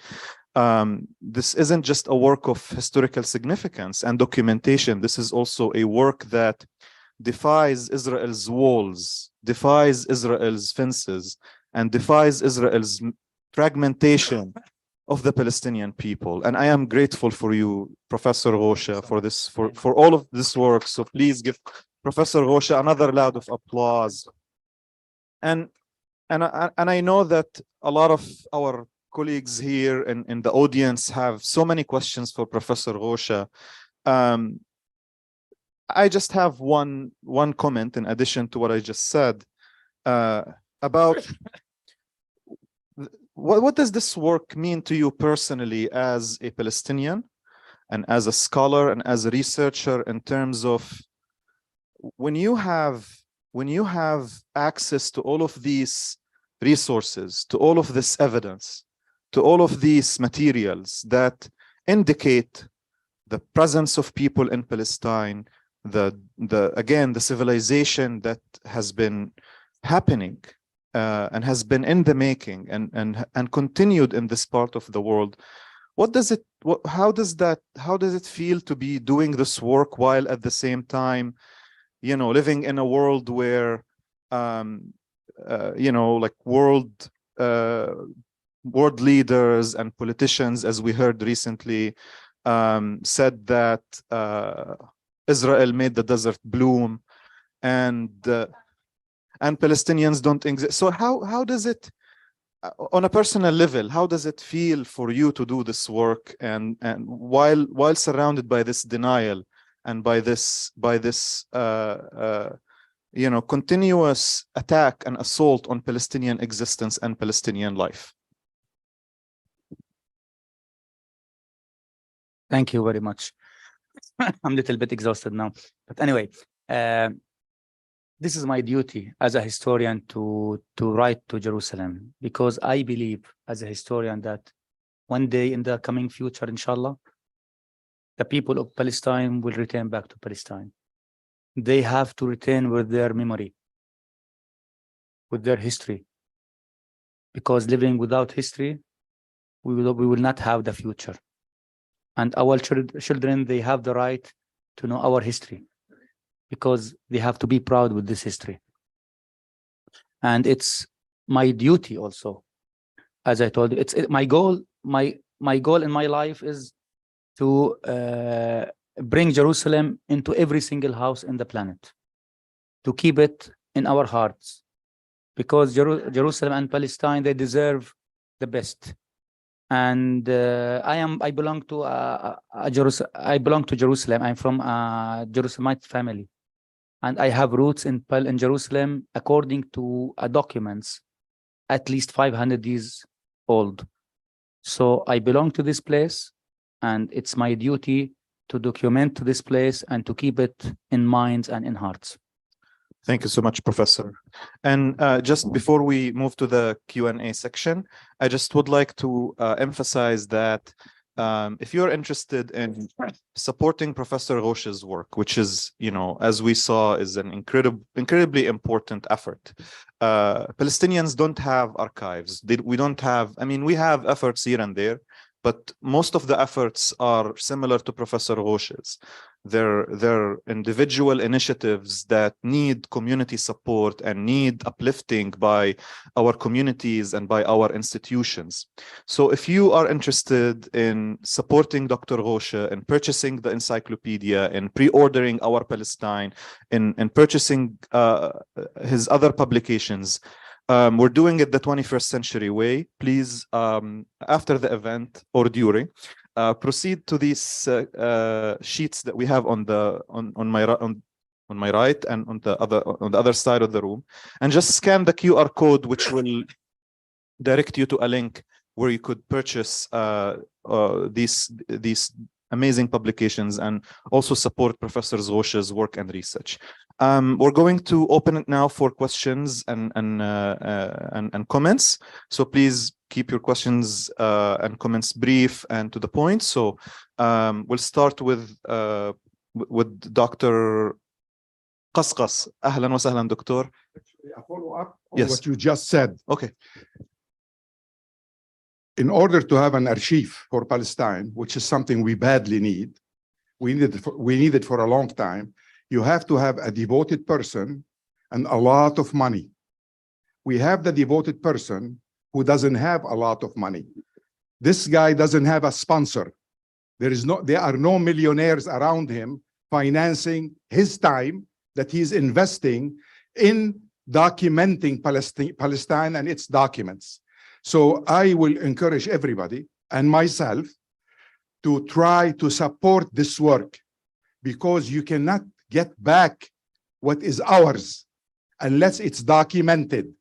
this isn't just a work of historical significance and documentation. This is also a work that defies Israel's walls, defies Israel's fences, and defies Israel's fragmentation of the Palestinian people. And I am grateful for you, Professor Ghosheh, for all of this work. So please give Professor Ghosheh another round of applause. And I know that a lot of our colleagues here in the audience have so many questions for Professor Ghosheh. I just have one comment in addition to what I just said about what does this work mean to you personally as a Palestinian and as a scholar and as a researcher, in terms of when you have access to all of these resources, to all of this evidence, to all of these materials that indicate the presence of people in Palestine, the civilization that has been happening and has been in the making and continued in this part of the world. How does it feel to be doing this work while at the same time, you know, living in a world where you know, like world leaders and politicians, as we heard recently, said that Israel made the desert bloom, and Palestinians don't exist. So how does it, on a personal level, how does it feel for you to do this work, and while surrounded by this denial and by this you know, continuous attack and assault on Palestinian existence and Palestinian life? Thank you very much. I'm a little bit exhausted now. But anyway, this is my duty as a historian to write to Jerusalem, because I believe as a historian that one day in the coming future, inshallah, the people of Palestine will return back to Palestine. They have to return with their memory, with their history, because living without history, we will not have the future. And our children, they have the right to know our history, because they have to be proud with this history. And it's my duty also, as I told you, it's my goal. My goal in my life is to bring Jerusalem into every single house in the planet, to keep it in our hearts, because Jerusalem and Palestine, they deserve the best. And I belong to Jerusalem. I'm from a Jerusalemite family, and I have roots in Jerusalem, according to documents, at least 500 years old. So I belong to this place, and it's my duty to document this place and to keep it in minds and in hearts. Thank you so much, Professor. And just before we move to the Q&A section, I just would like to emphasize that if you're interested in supporting Professor Ghosheh's work, which is, as we saw, is an incredibly important effort. Palestinians don't have archives. We don't have, we have efforts here and there, but most of the efforts are similar to Professor Ghosheh's. They're individual initiatives that need community support and need uplifting by our communities and by our institutions. So if you are interested in supporting Dr. Ghosheh, in purchasing the encyclopedia, in pre-ordering Our Palestine, in purchasing his other publications, we're doing it the 21st century way. Please, after the event or during, proceed to these sheets that we have on my right and on the other side of the room, and just scan the QR code, which will direct you to a link where you could purchase these amazing publications and also support Professor Ghosheh's work and research. We're going to open it now for questions and comments. So please keep your questions and comments brief and to the point. So we'll start with Dr. Qasqas. Ahlan wa sahlan, Doctor. A follow-up on Yes. what you just said. Okay. In order to have an archive for Palestine, which is something we badly need, we need it for a long time, you have to have a devoted person and a lot of money. We have the devoted person who doesn't have a lot of money. This guy doesn't have a sponsor. There are no millionaires around him financing his time that he's investing in documenting Palestine and its documents. So I will encourage everybody and myself to try to support this work, because you cannot get back what is ours unless it's documented.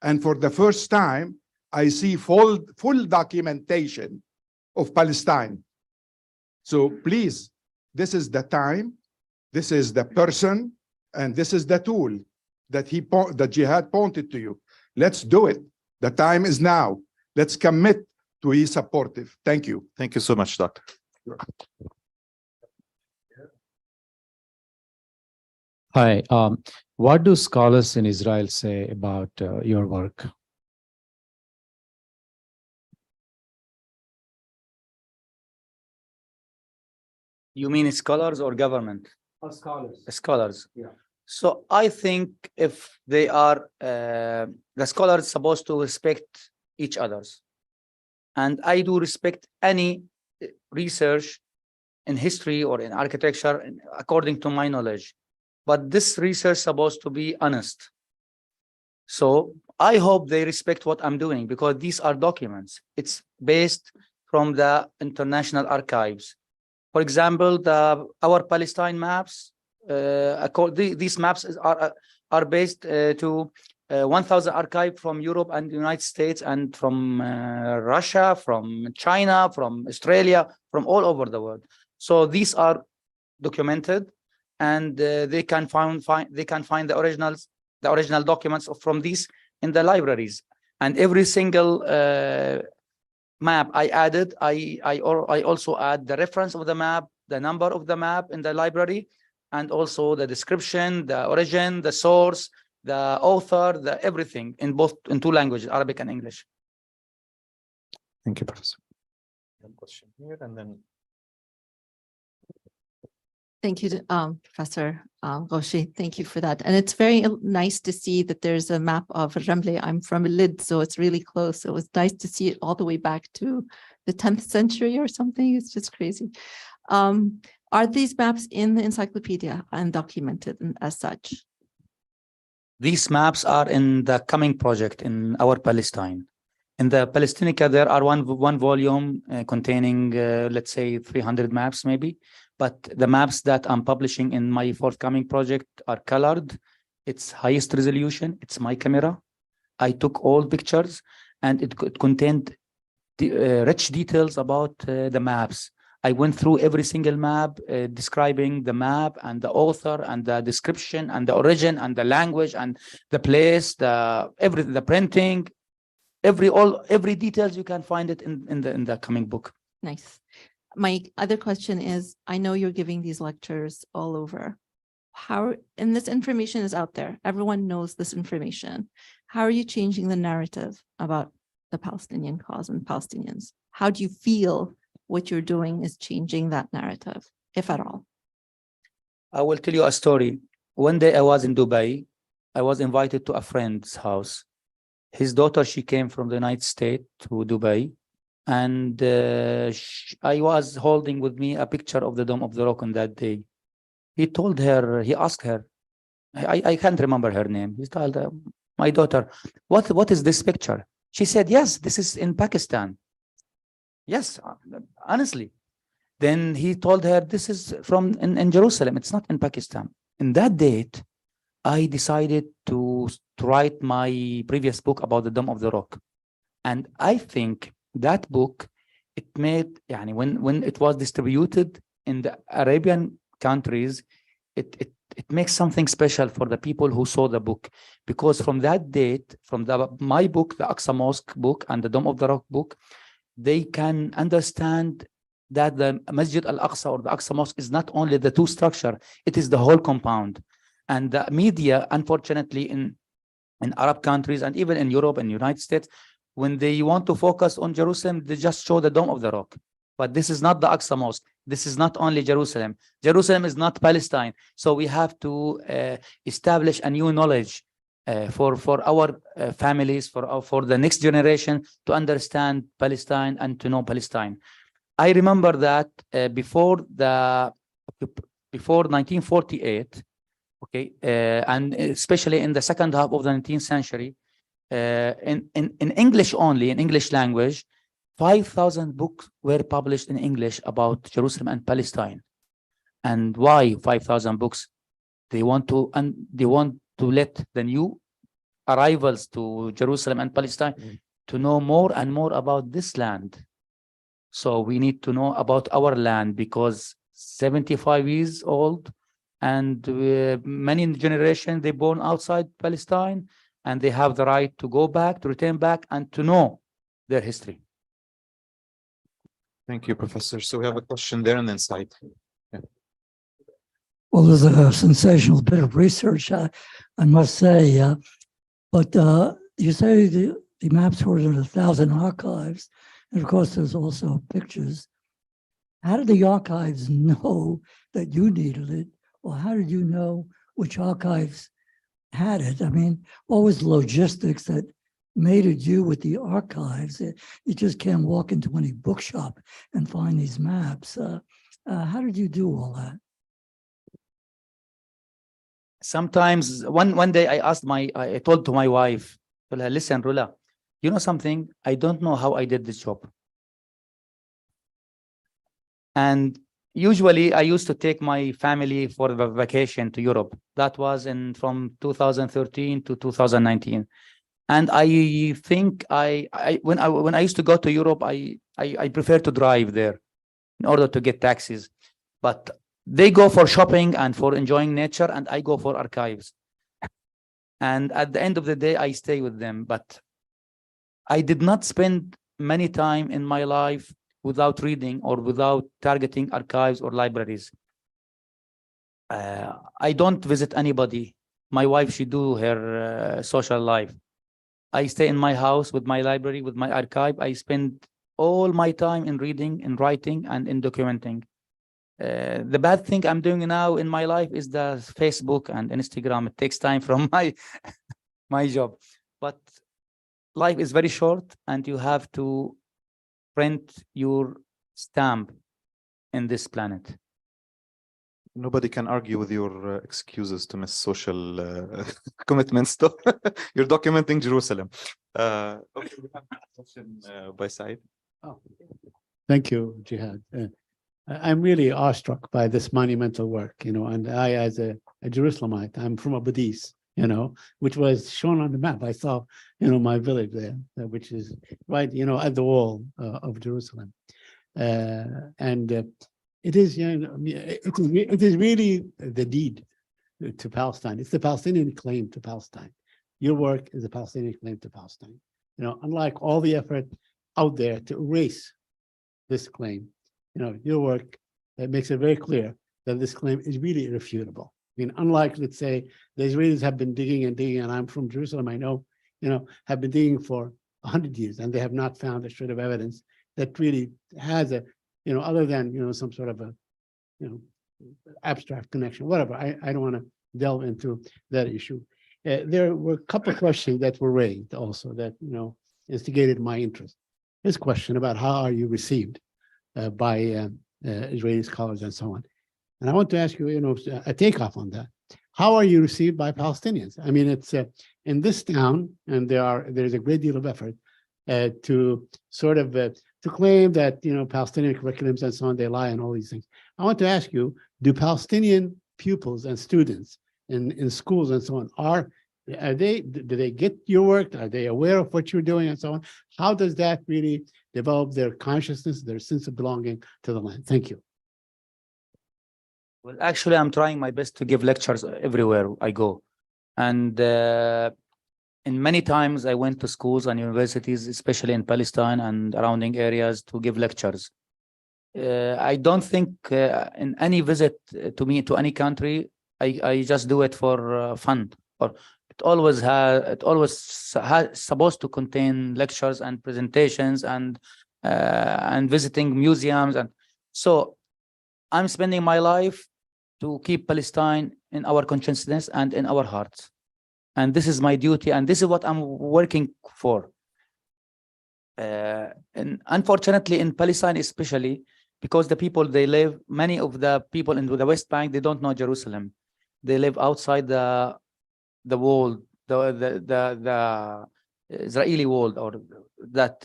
And for the first time, I see full documentation of Palestine. So please, this is the time, this is the person, and this is the tool that Jihad pointed to you. Let's do it. The time is now. Let's commit to be supportive. Thank you. Thank you so much, Doctor. Hi. What do scholars in Israel say about your work? You mean scholars or government? Scholars. Scholars. Yeah. So I think if they are, the scholars supposed to respect each other's. And I do respect any research in history or in architecture according to my knowledge. But this research is supposed to be honest. So I hope they respect what I'm doing, because these are documents. It's based from the international archives. For example, our Palestine maps, these maps are based to 1,000 archives from Europe and the United States and from Russia, from China, from Australia, from all over the world. So these are documented, and they can find the original documents from these in the libraries. And every single map I added, I also add the reference of the map, the number of the map in the library, and also the description, the origin, the source, the author, the everything in two languages, Arabic and English. Thank you, Professor. One question here, and then. Thank you, Professor Ghosheh. Thank you for that. And it's very nice to see that there's a map of Ramle. I'm from Lid, so it's really close. It was nice to see it all the way back to the 10th century or something. It's just crazy. Are these maps in the encyclopedia and documented as such? These maps are in the coming project in Our Palestine. In the Palestinica, there are one volume containing, let's say, 300 maps maybe. But the maps that I'm publishing in my forthcoming project are colored. It's highest resolution. It's my camera. I took all pictures, and it contained rich details about the maps. I went through every single map, describing the map and the author and the description and the origin and the language and the place, the printing, every details you can find it in the coming book. Nice. My other question is, I know you're giving these lectures all over. And this information is out there. Everyone knows this information. How are you changing the narrative about the Palestinian cause and Palestinians? How do you feel what you're doing is changing that narrative, if at all? I will tell you a story. One day I was in Dubai. I was invited to a friend's house. His daughter, she came from the United States to Dubai. And I was holding with me a picture of the Dome of the Rock on that day. He asked her, I can't remember her name. He told her, my daughter, what is this picture? She said, yes, this is in Pakistan. Yes, honestly. Then he told her, this is from in Jerusalem. It's not in Pakistan. In that date, I decided to write my previous book about the Dome of the Rock. And I think that book, it made, when it was distributed in the Arabian countries, it makes something special for the people who saw the book. Because from that date, from my book, the Aqsa Mosque book and the Dome of the Rock book, they can understand that the Masjid al-Aqsa or the Aqsa Mosque is not only the two structure, it is the whole compound. And the media, unfortunately, in Arab countries and even in Europe and United States, when they want to focus on Jerusalem, they just show the Dome of the Rock. But this is not the Aqsa Mosque. This is not only Jerusalem. Jerusalem is not Palestine. So we have to establish a new knowledge for our families, for the next generation to understand Palestine and to know Palestine. I remember that before 1948, okay, and especially in the second half of the 19th century, in English only, in English language, 5,000 books were published in English about Jerusalem and Palestine. And why 5,000 books? They want to let the new arrivals to Jerusalem and Palestine to know more and more about this land. So we need to know about our land, because 75 years old and many generations, they born outside Palestine, and they have the right to go back, to return back, and to know their history. Thank you, Professor. So we have a question there and then Said. Yeah. Well, there's a sensational bit of research, I must say. But you say the maps were in 1,000 archives, and of course, there's also pictures. How did the archives know that you needed it, or how did you know which archives had it? I mean, what was logistics that mated you with the archives? You just can't walk into any bookshop and find these maps. How did you do all that? Sometimes, one day I told to my wife, listen, Rula, you know something? I don't know how I did this job. And usually I used to take my family for the vacation to Europe. That was from 2013 to 2019. And I think when I used to go to Europe, I prefer to drive there in order to get taxis. But they go for shopping and for enjoying nature, and I go for archives. And at the end of the day, I stay with them. But I did not spend many time in my life without reading or without targeting archives or libraries. I don't visit anybody. My wife, she do her social life. I stay in my house with my library, with my archive. I spend all my time in reading, in writing, and in documenting. The bad thing I'm doing now in my life is the Facebook and Instagram. It takes time from my job. But life is very short, and you have to print your stamp in this planet. Nobody can argue with your excuses to miss social commitments. Though. You're documenting Jerusalem. Okay, we have a question by Said. Oh, thank you, Jihad. I'm really awestruck by this monumental work, and I, as a Jerusalemite, I'm from Abu Dis, which was shown on the map. I saw, my village there, which is right, at the wall of Jerusalem. It is, it is really the deed to Palestine. It's the Palestinian claim to Palestine. Your work is the Palestinian claim to Palestine. Unlike all the effort out there to erase this claim. Your work makes it very clear that this claim is really irrefutable. I mean, unlike, let's say, the Israelis have been digging and digging, and I'm from Jerusalem, I know, have been digging for 100 years, and they have not found a shred of evidence that really has a, other than, some sort of a, abstract connection, whatever. I don't want to delve into that issue. There were a couple of questions that were raised also that, instigated my interest. This question about how are you received by Israeli scholars and so on. And I want to ask you, a takeoff on that. How are you received by Palestinians? I mean, it's in this town, and there's a great deal of effort to sort of to claim that Palestinian curriculums and so on, they lie on all these things. I want to ask you: do Palestinian pupils and students in schools and so on do they get your work? Are they aware of what you're doing and so on? How does that really develop their consciousness, their sense of belonging to the land? Thank you. Well, actually, I'm trying my best to give lectures everywhere I go. And in many times, I went to schools and universities, especially in Palestine and surrounding areas, to give lectures. I don't think in any visit to any country, I just do it for fun. Or it always supposed to contain lectures and presentations and visiting museums. And so I'm spending my life to keep Palestine in our consciousness and in our hearts. And this is my duty, and this is what I'm working for. And unfortunately, in Palestine especially, because the people many of the people in the West Bank, they don't know Jerusalem. They live outside the wall, the Israeli wall, or that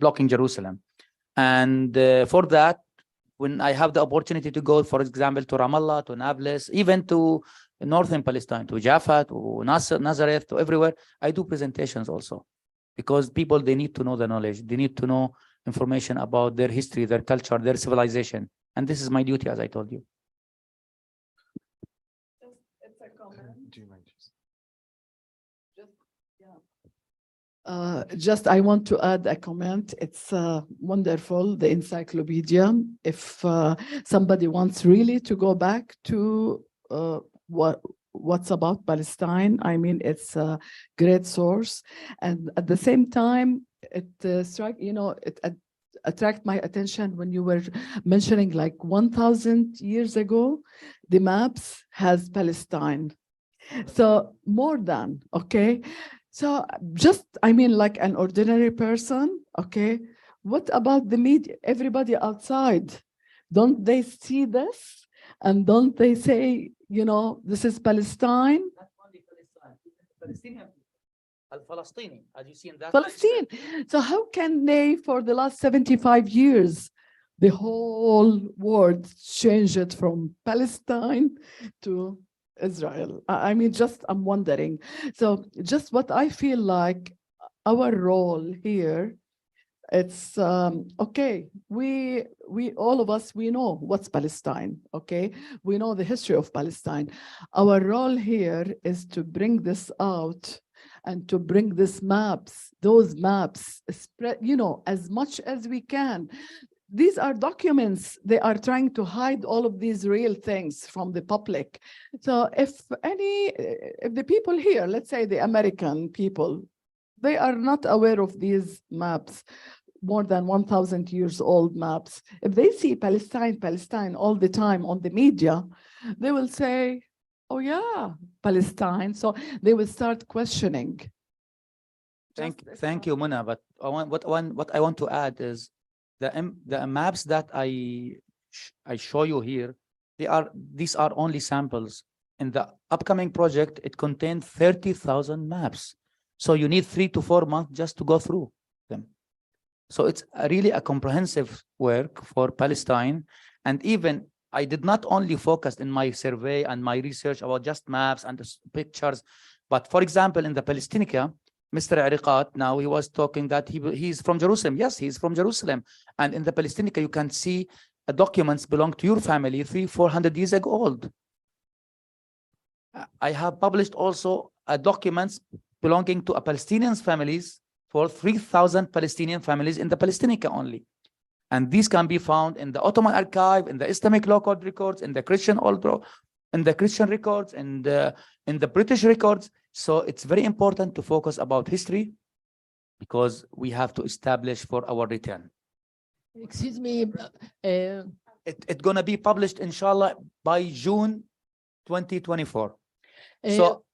blocking Jerusalem. And for that, when I have the opportunity to go, for example, to Ramallah, to Nablus, even to northern Palestine, to Jaffa, to Nazareth, to everywhere, I do presentations also. Because people, they need to know the knowledge. They need to know information about their history, their culture, their civilization. And this is my duty, as I told you. It's a comment. Do you mind? Just I want to add a comment. It's wonderful, the encyclopedia. If somebody wants really to go back to what's about Palestine, I mean, it's a great source. And at the same time, it attract my attention when you were mentioning like 1,000 years ago, the maps has Palestine. So more than, okay. So just, I mean, like an ordinary person, okay, what about the media, everybody outside? Don't they see this? And don't they say, this is Palestine? Not only Palestine, Palestinian people, Palestinian, as you see in that. Palestine. So how can they, for the last 75 years, the whole world change it from Palestine to Israel? I mean, I'm wondering. So just what I feel like our role here, it's okay. We all of us, we know what's Palestine, okay? We know the history of Palestine. Our role here is to bring this out and to bring those maps, spread, as much as we can. These are documents. They are trying to hide all of these real things from the public. So if the people here, let's say the American people, they are not aware of these maps, more than 1,000 years old maps. If they see Palestine all the time on the media, they will say, oh yeah, Palestine. So they will start questioning. Thank you, Muna. But what I want to add is, the maps that I show you here, these are only samples. In the upcoming project, it contains 30,000 maps. So you need 3 to 4 months just to go through them. So it's really a comprehensive work for Palestine. And even I did not only focus in my survey and my research about just maps and pictures, but for example, in the Palestinnica, Mr. Ariqat, now he was talking that he's from Jerusalem. Yes, he's from Jerusalem. And in the Palestinica, you can see documents belong to your family 300-400 years old. I have published also documents belonging to Palestinian families for 3,000 Palestinian families in the Palestinica only. And these can be found in the Ottoman archive, in the Islamic law code records, in the Christian records, and in the British records. So it's very important to focus about history, because we have to establish for our return. Excuse me, It's gonna be published, inshallah, by June 2024. So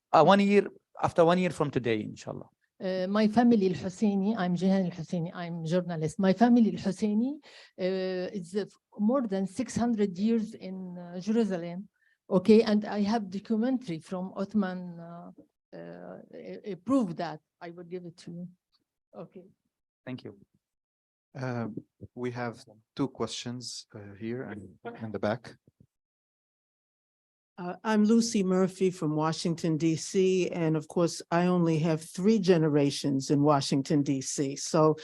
after 1 year from today, inshallah. my family Al-Husseini, I'm Jihan Al-Husseini, I'm journalist. My family Al-Husseini is more than 600 years in Jerusalem. Okay, and I have documentary from Ottoman prove that. I will give it to you. Okay. Thank you. We have two questions here and in the back. I'm Lucy Murphy from Washington, D.C. And of course, I only have 3 generations in Washington, D.C. So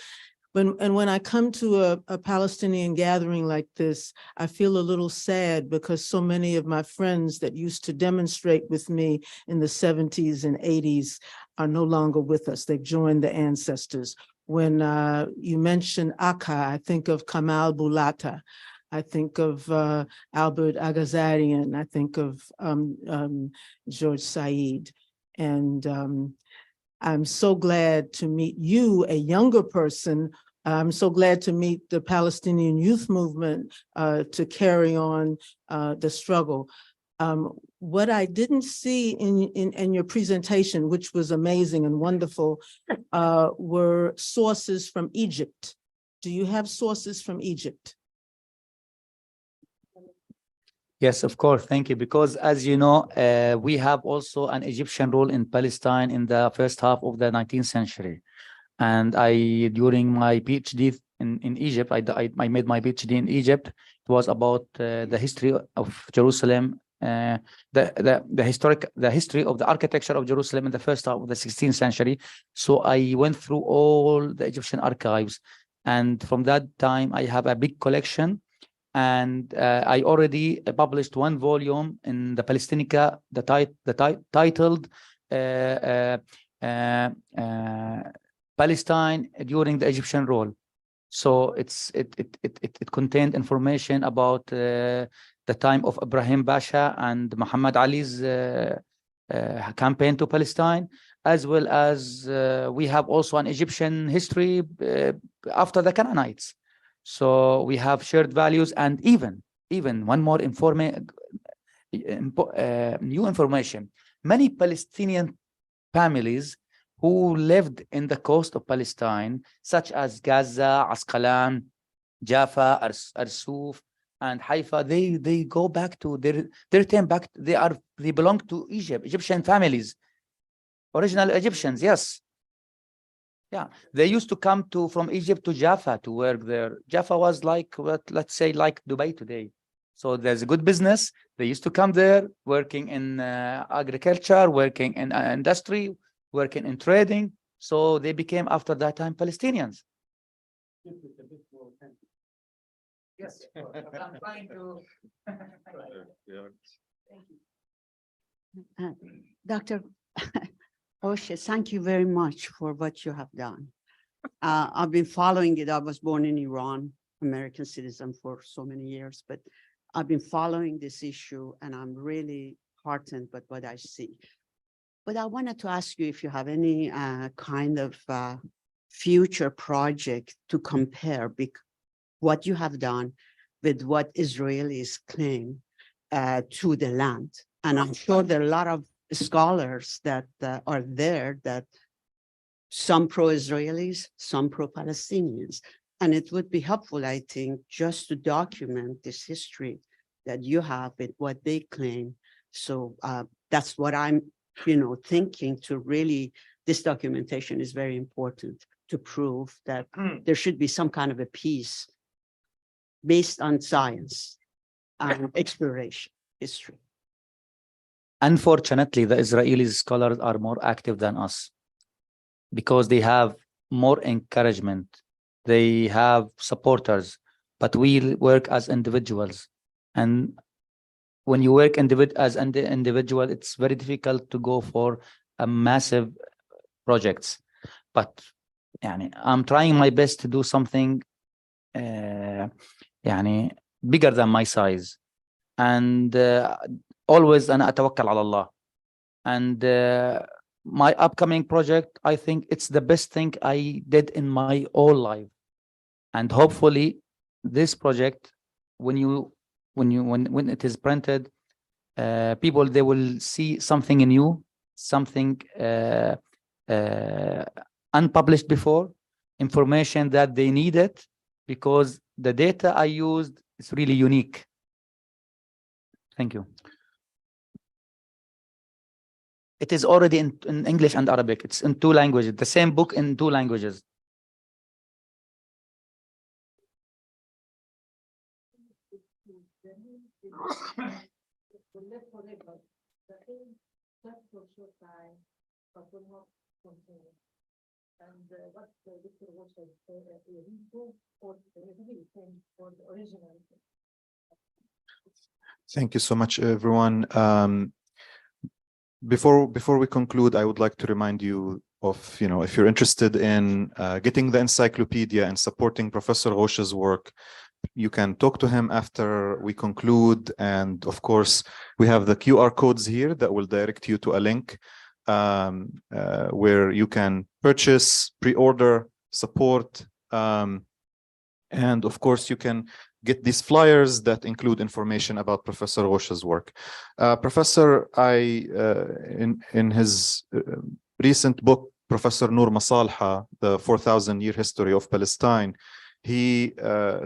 when I come to a Palestinian gathering like this, I feel a little sad because so many of my friends that used to demonstrate with me in the 70s and 80s are no longer with us. They've joined the ancestors. When you mention Akka, I think of Kamal Bulata. I think of Albert Agazarian. I think of George Said. And I'm so glad to meet you, a younger person. I'm so glad to meet the Palestinian youth movement to carry on the struggle. What I didn't see in your presentation, which was amazing and wonderful, were sources from Egypt. Do you have sources from Egypt? Yes, of course. Thank you. Because as you know, we have also an Egyptian rule in Palestine in the first half of the 19th century. And during my PhD in Egypt, I made my PhD in Egypt. It was about the history of Jerusalem, the history of the architecture of Jerusalem in the first half of the 16th century. So I went through all the Egyptian archives. And from that time, I have a big collection. And I already published 1 volume in the Palestinnica, titled Palestine during the Egyptian rule. So it contained information about the time of Ibrahim Pasha and Muhammad Ali's campaign to Palestine, as well as we have also an Egyptian history after the Canaanites. So we have shared values, and even one more new information. Many Palestinian families who lived in the coast of Palestine, such as Gaza, Asqalan, Jaffa, Arsuf, and Haifa, they go back to they return back. They belong to Egyptian families, original Egyptians. Yes. Yeah, they used to come from Egypt to Jaffa to work there. Jaffa was like, let's say, like Dubai today. So there's a good business. They used to come there, working in agriculture, working in industry, working in trading. So they became, after that time, Palestinians. Yes, I'm trying to. Dr. Ghosheh, thank you very much for what you have done. I've been following it. I was born in Iran, American citizen for so many years, but I've been following this issue and I'm really heartened by what I see. But I wanted to ask you if you have any kind of future project to compare what you have done with what Israelis claim to the land. And I'm sure there are a lot of scholars that are there, that some pro-Israelis, some pro-Palestinians. And it would be helpful, I think, just to document this history that you have with what they claim. So that's what I'm, thinking to really, this documentation is very important to prove that there should be some kind of a peace based on science and exploration, history. Unfortunately, the Israeli scholars are more active than us because they have more encouragement. They have supporters, but we work as individuals. And when you work as an individual, it's very difficult to go for a massive projects. But I'm trying my best to do something يعني bigger than my size. And always أنا أتوكل على الله. And my upcoming project, I think it's the best thing I did in my whole life. And hopefully this project, when it is printed, people, they will see something new, something unpublished before, information that they needed, because the data I used is really unique. Thank you. It is already in English and Arabic. It's in 2 languages, the same book in 2 languages. Thank you so much, everyone. Before we conclude, I would like to remind you of, if you're interested in getting the encyclopedia and supporting Professor Ghosheh's work, you can talk to him after we conclude. And of course, we have the QR codes here that will direct you to a link where you can purchase, pre-order, support, and of course, you can get these flyers that include information about Professor Ghosheh's work. Professor, in his recent book, Professor Noor Masalha, The 4,000-Year History of Palestine, he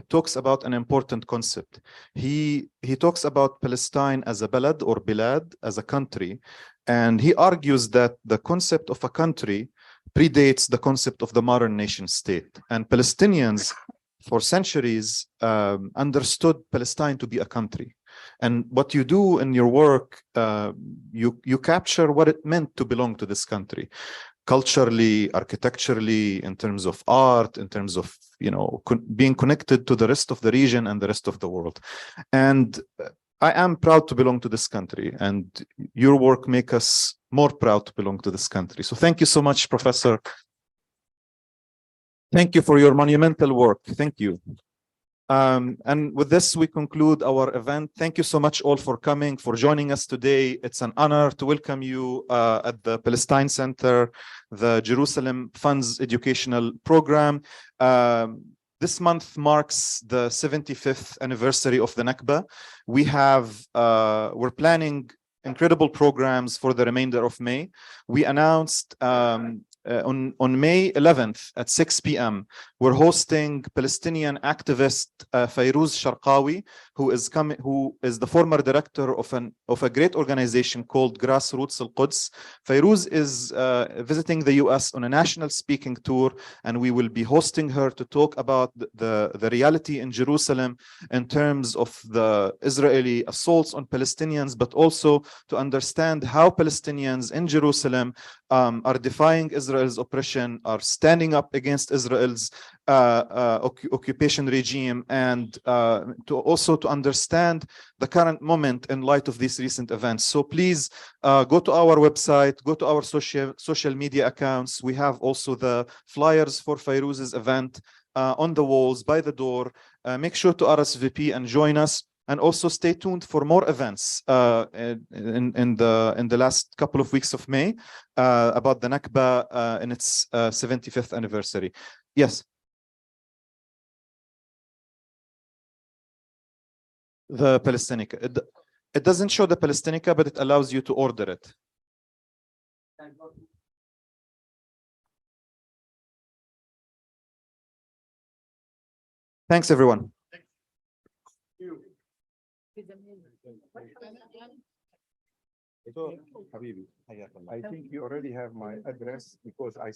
talks about an important concept. He talks about Palestine as a balad or bilad, as a country, and he argues that the concept of a country predates the concept of the modern nation state. And Palestinians, for centuries, understood Palestine to be a country. And what you do in your work, you capture what it meant to belong to this country, culturally, architecturally, in terms of art, in terms of being connected to the rest of the region and the rest of the world. And I am proud to belong to this country, and your work makes us more proud to belong to this country. So thank you so much, Professor. Thank you for your monumental work. Thank you. And with this, we conclude our event. Thank you so much all for coming, for joining us today. It's an honor to welcome you at the Palestine Center, the Jerusalem Funds Educational Program. This month marks the 75th anniversary of the Nakba. We're planning incredible programs for the remainder of May. We announced on May 11th at 6 p.m. we're hosting Palestinian activist Fayrouz Sharqawi, who is the former director of a great organization called Grassroots Al-Quds. Fayrouz is visiting the US on a national speaking tour, and we will be hosting her to talk about the reality in Jerusalem in terms of the Israeli assaults on Palestinians, but also to understand how Palestinians in Jerusalem are defying Israel's oppression, are standing up against Israel's occupation regime, and to understand the current moment in light of these recent events. So please go to our website, go to our social media accounts. We have also the flyers for Fayrouz's event on the walls by the door. Make sure to RSVP and join us. And also stay tuned for more events in the last couple of weeks of May about the Nakba in its 75th anniversary. Yes. The Palestinica. It doesn't show the Palestinica, but it allows you to order it. Thanks, everyone. So, Habibi, I think you already have my address because I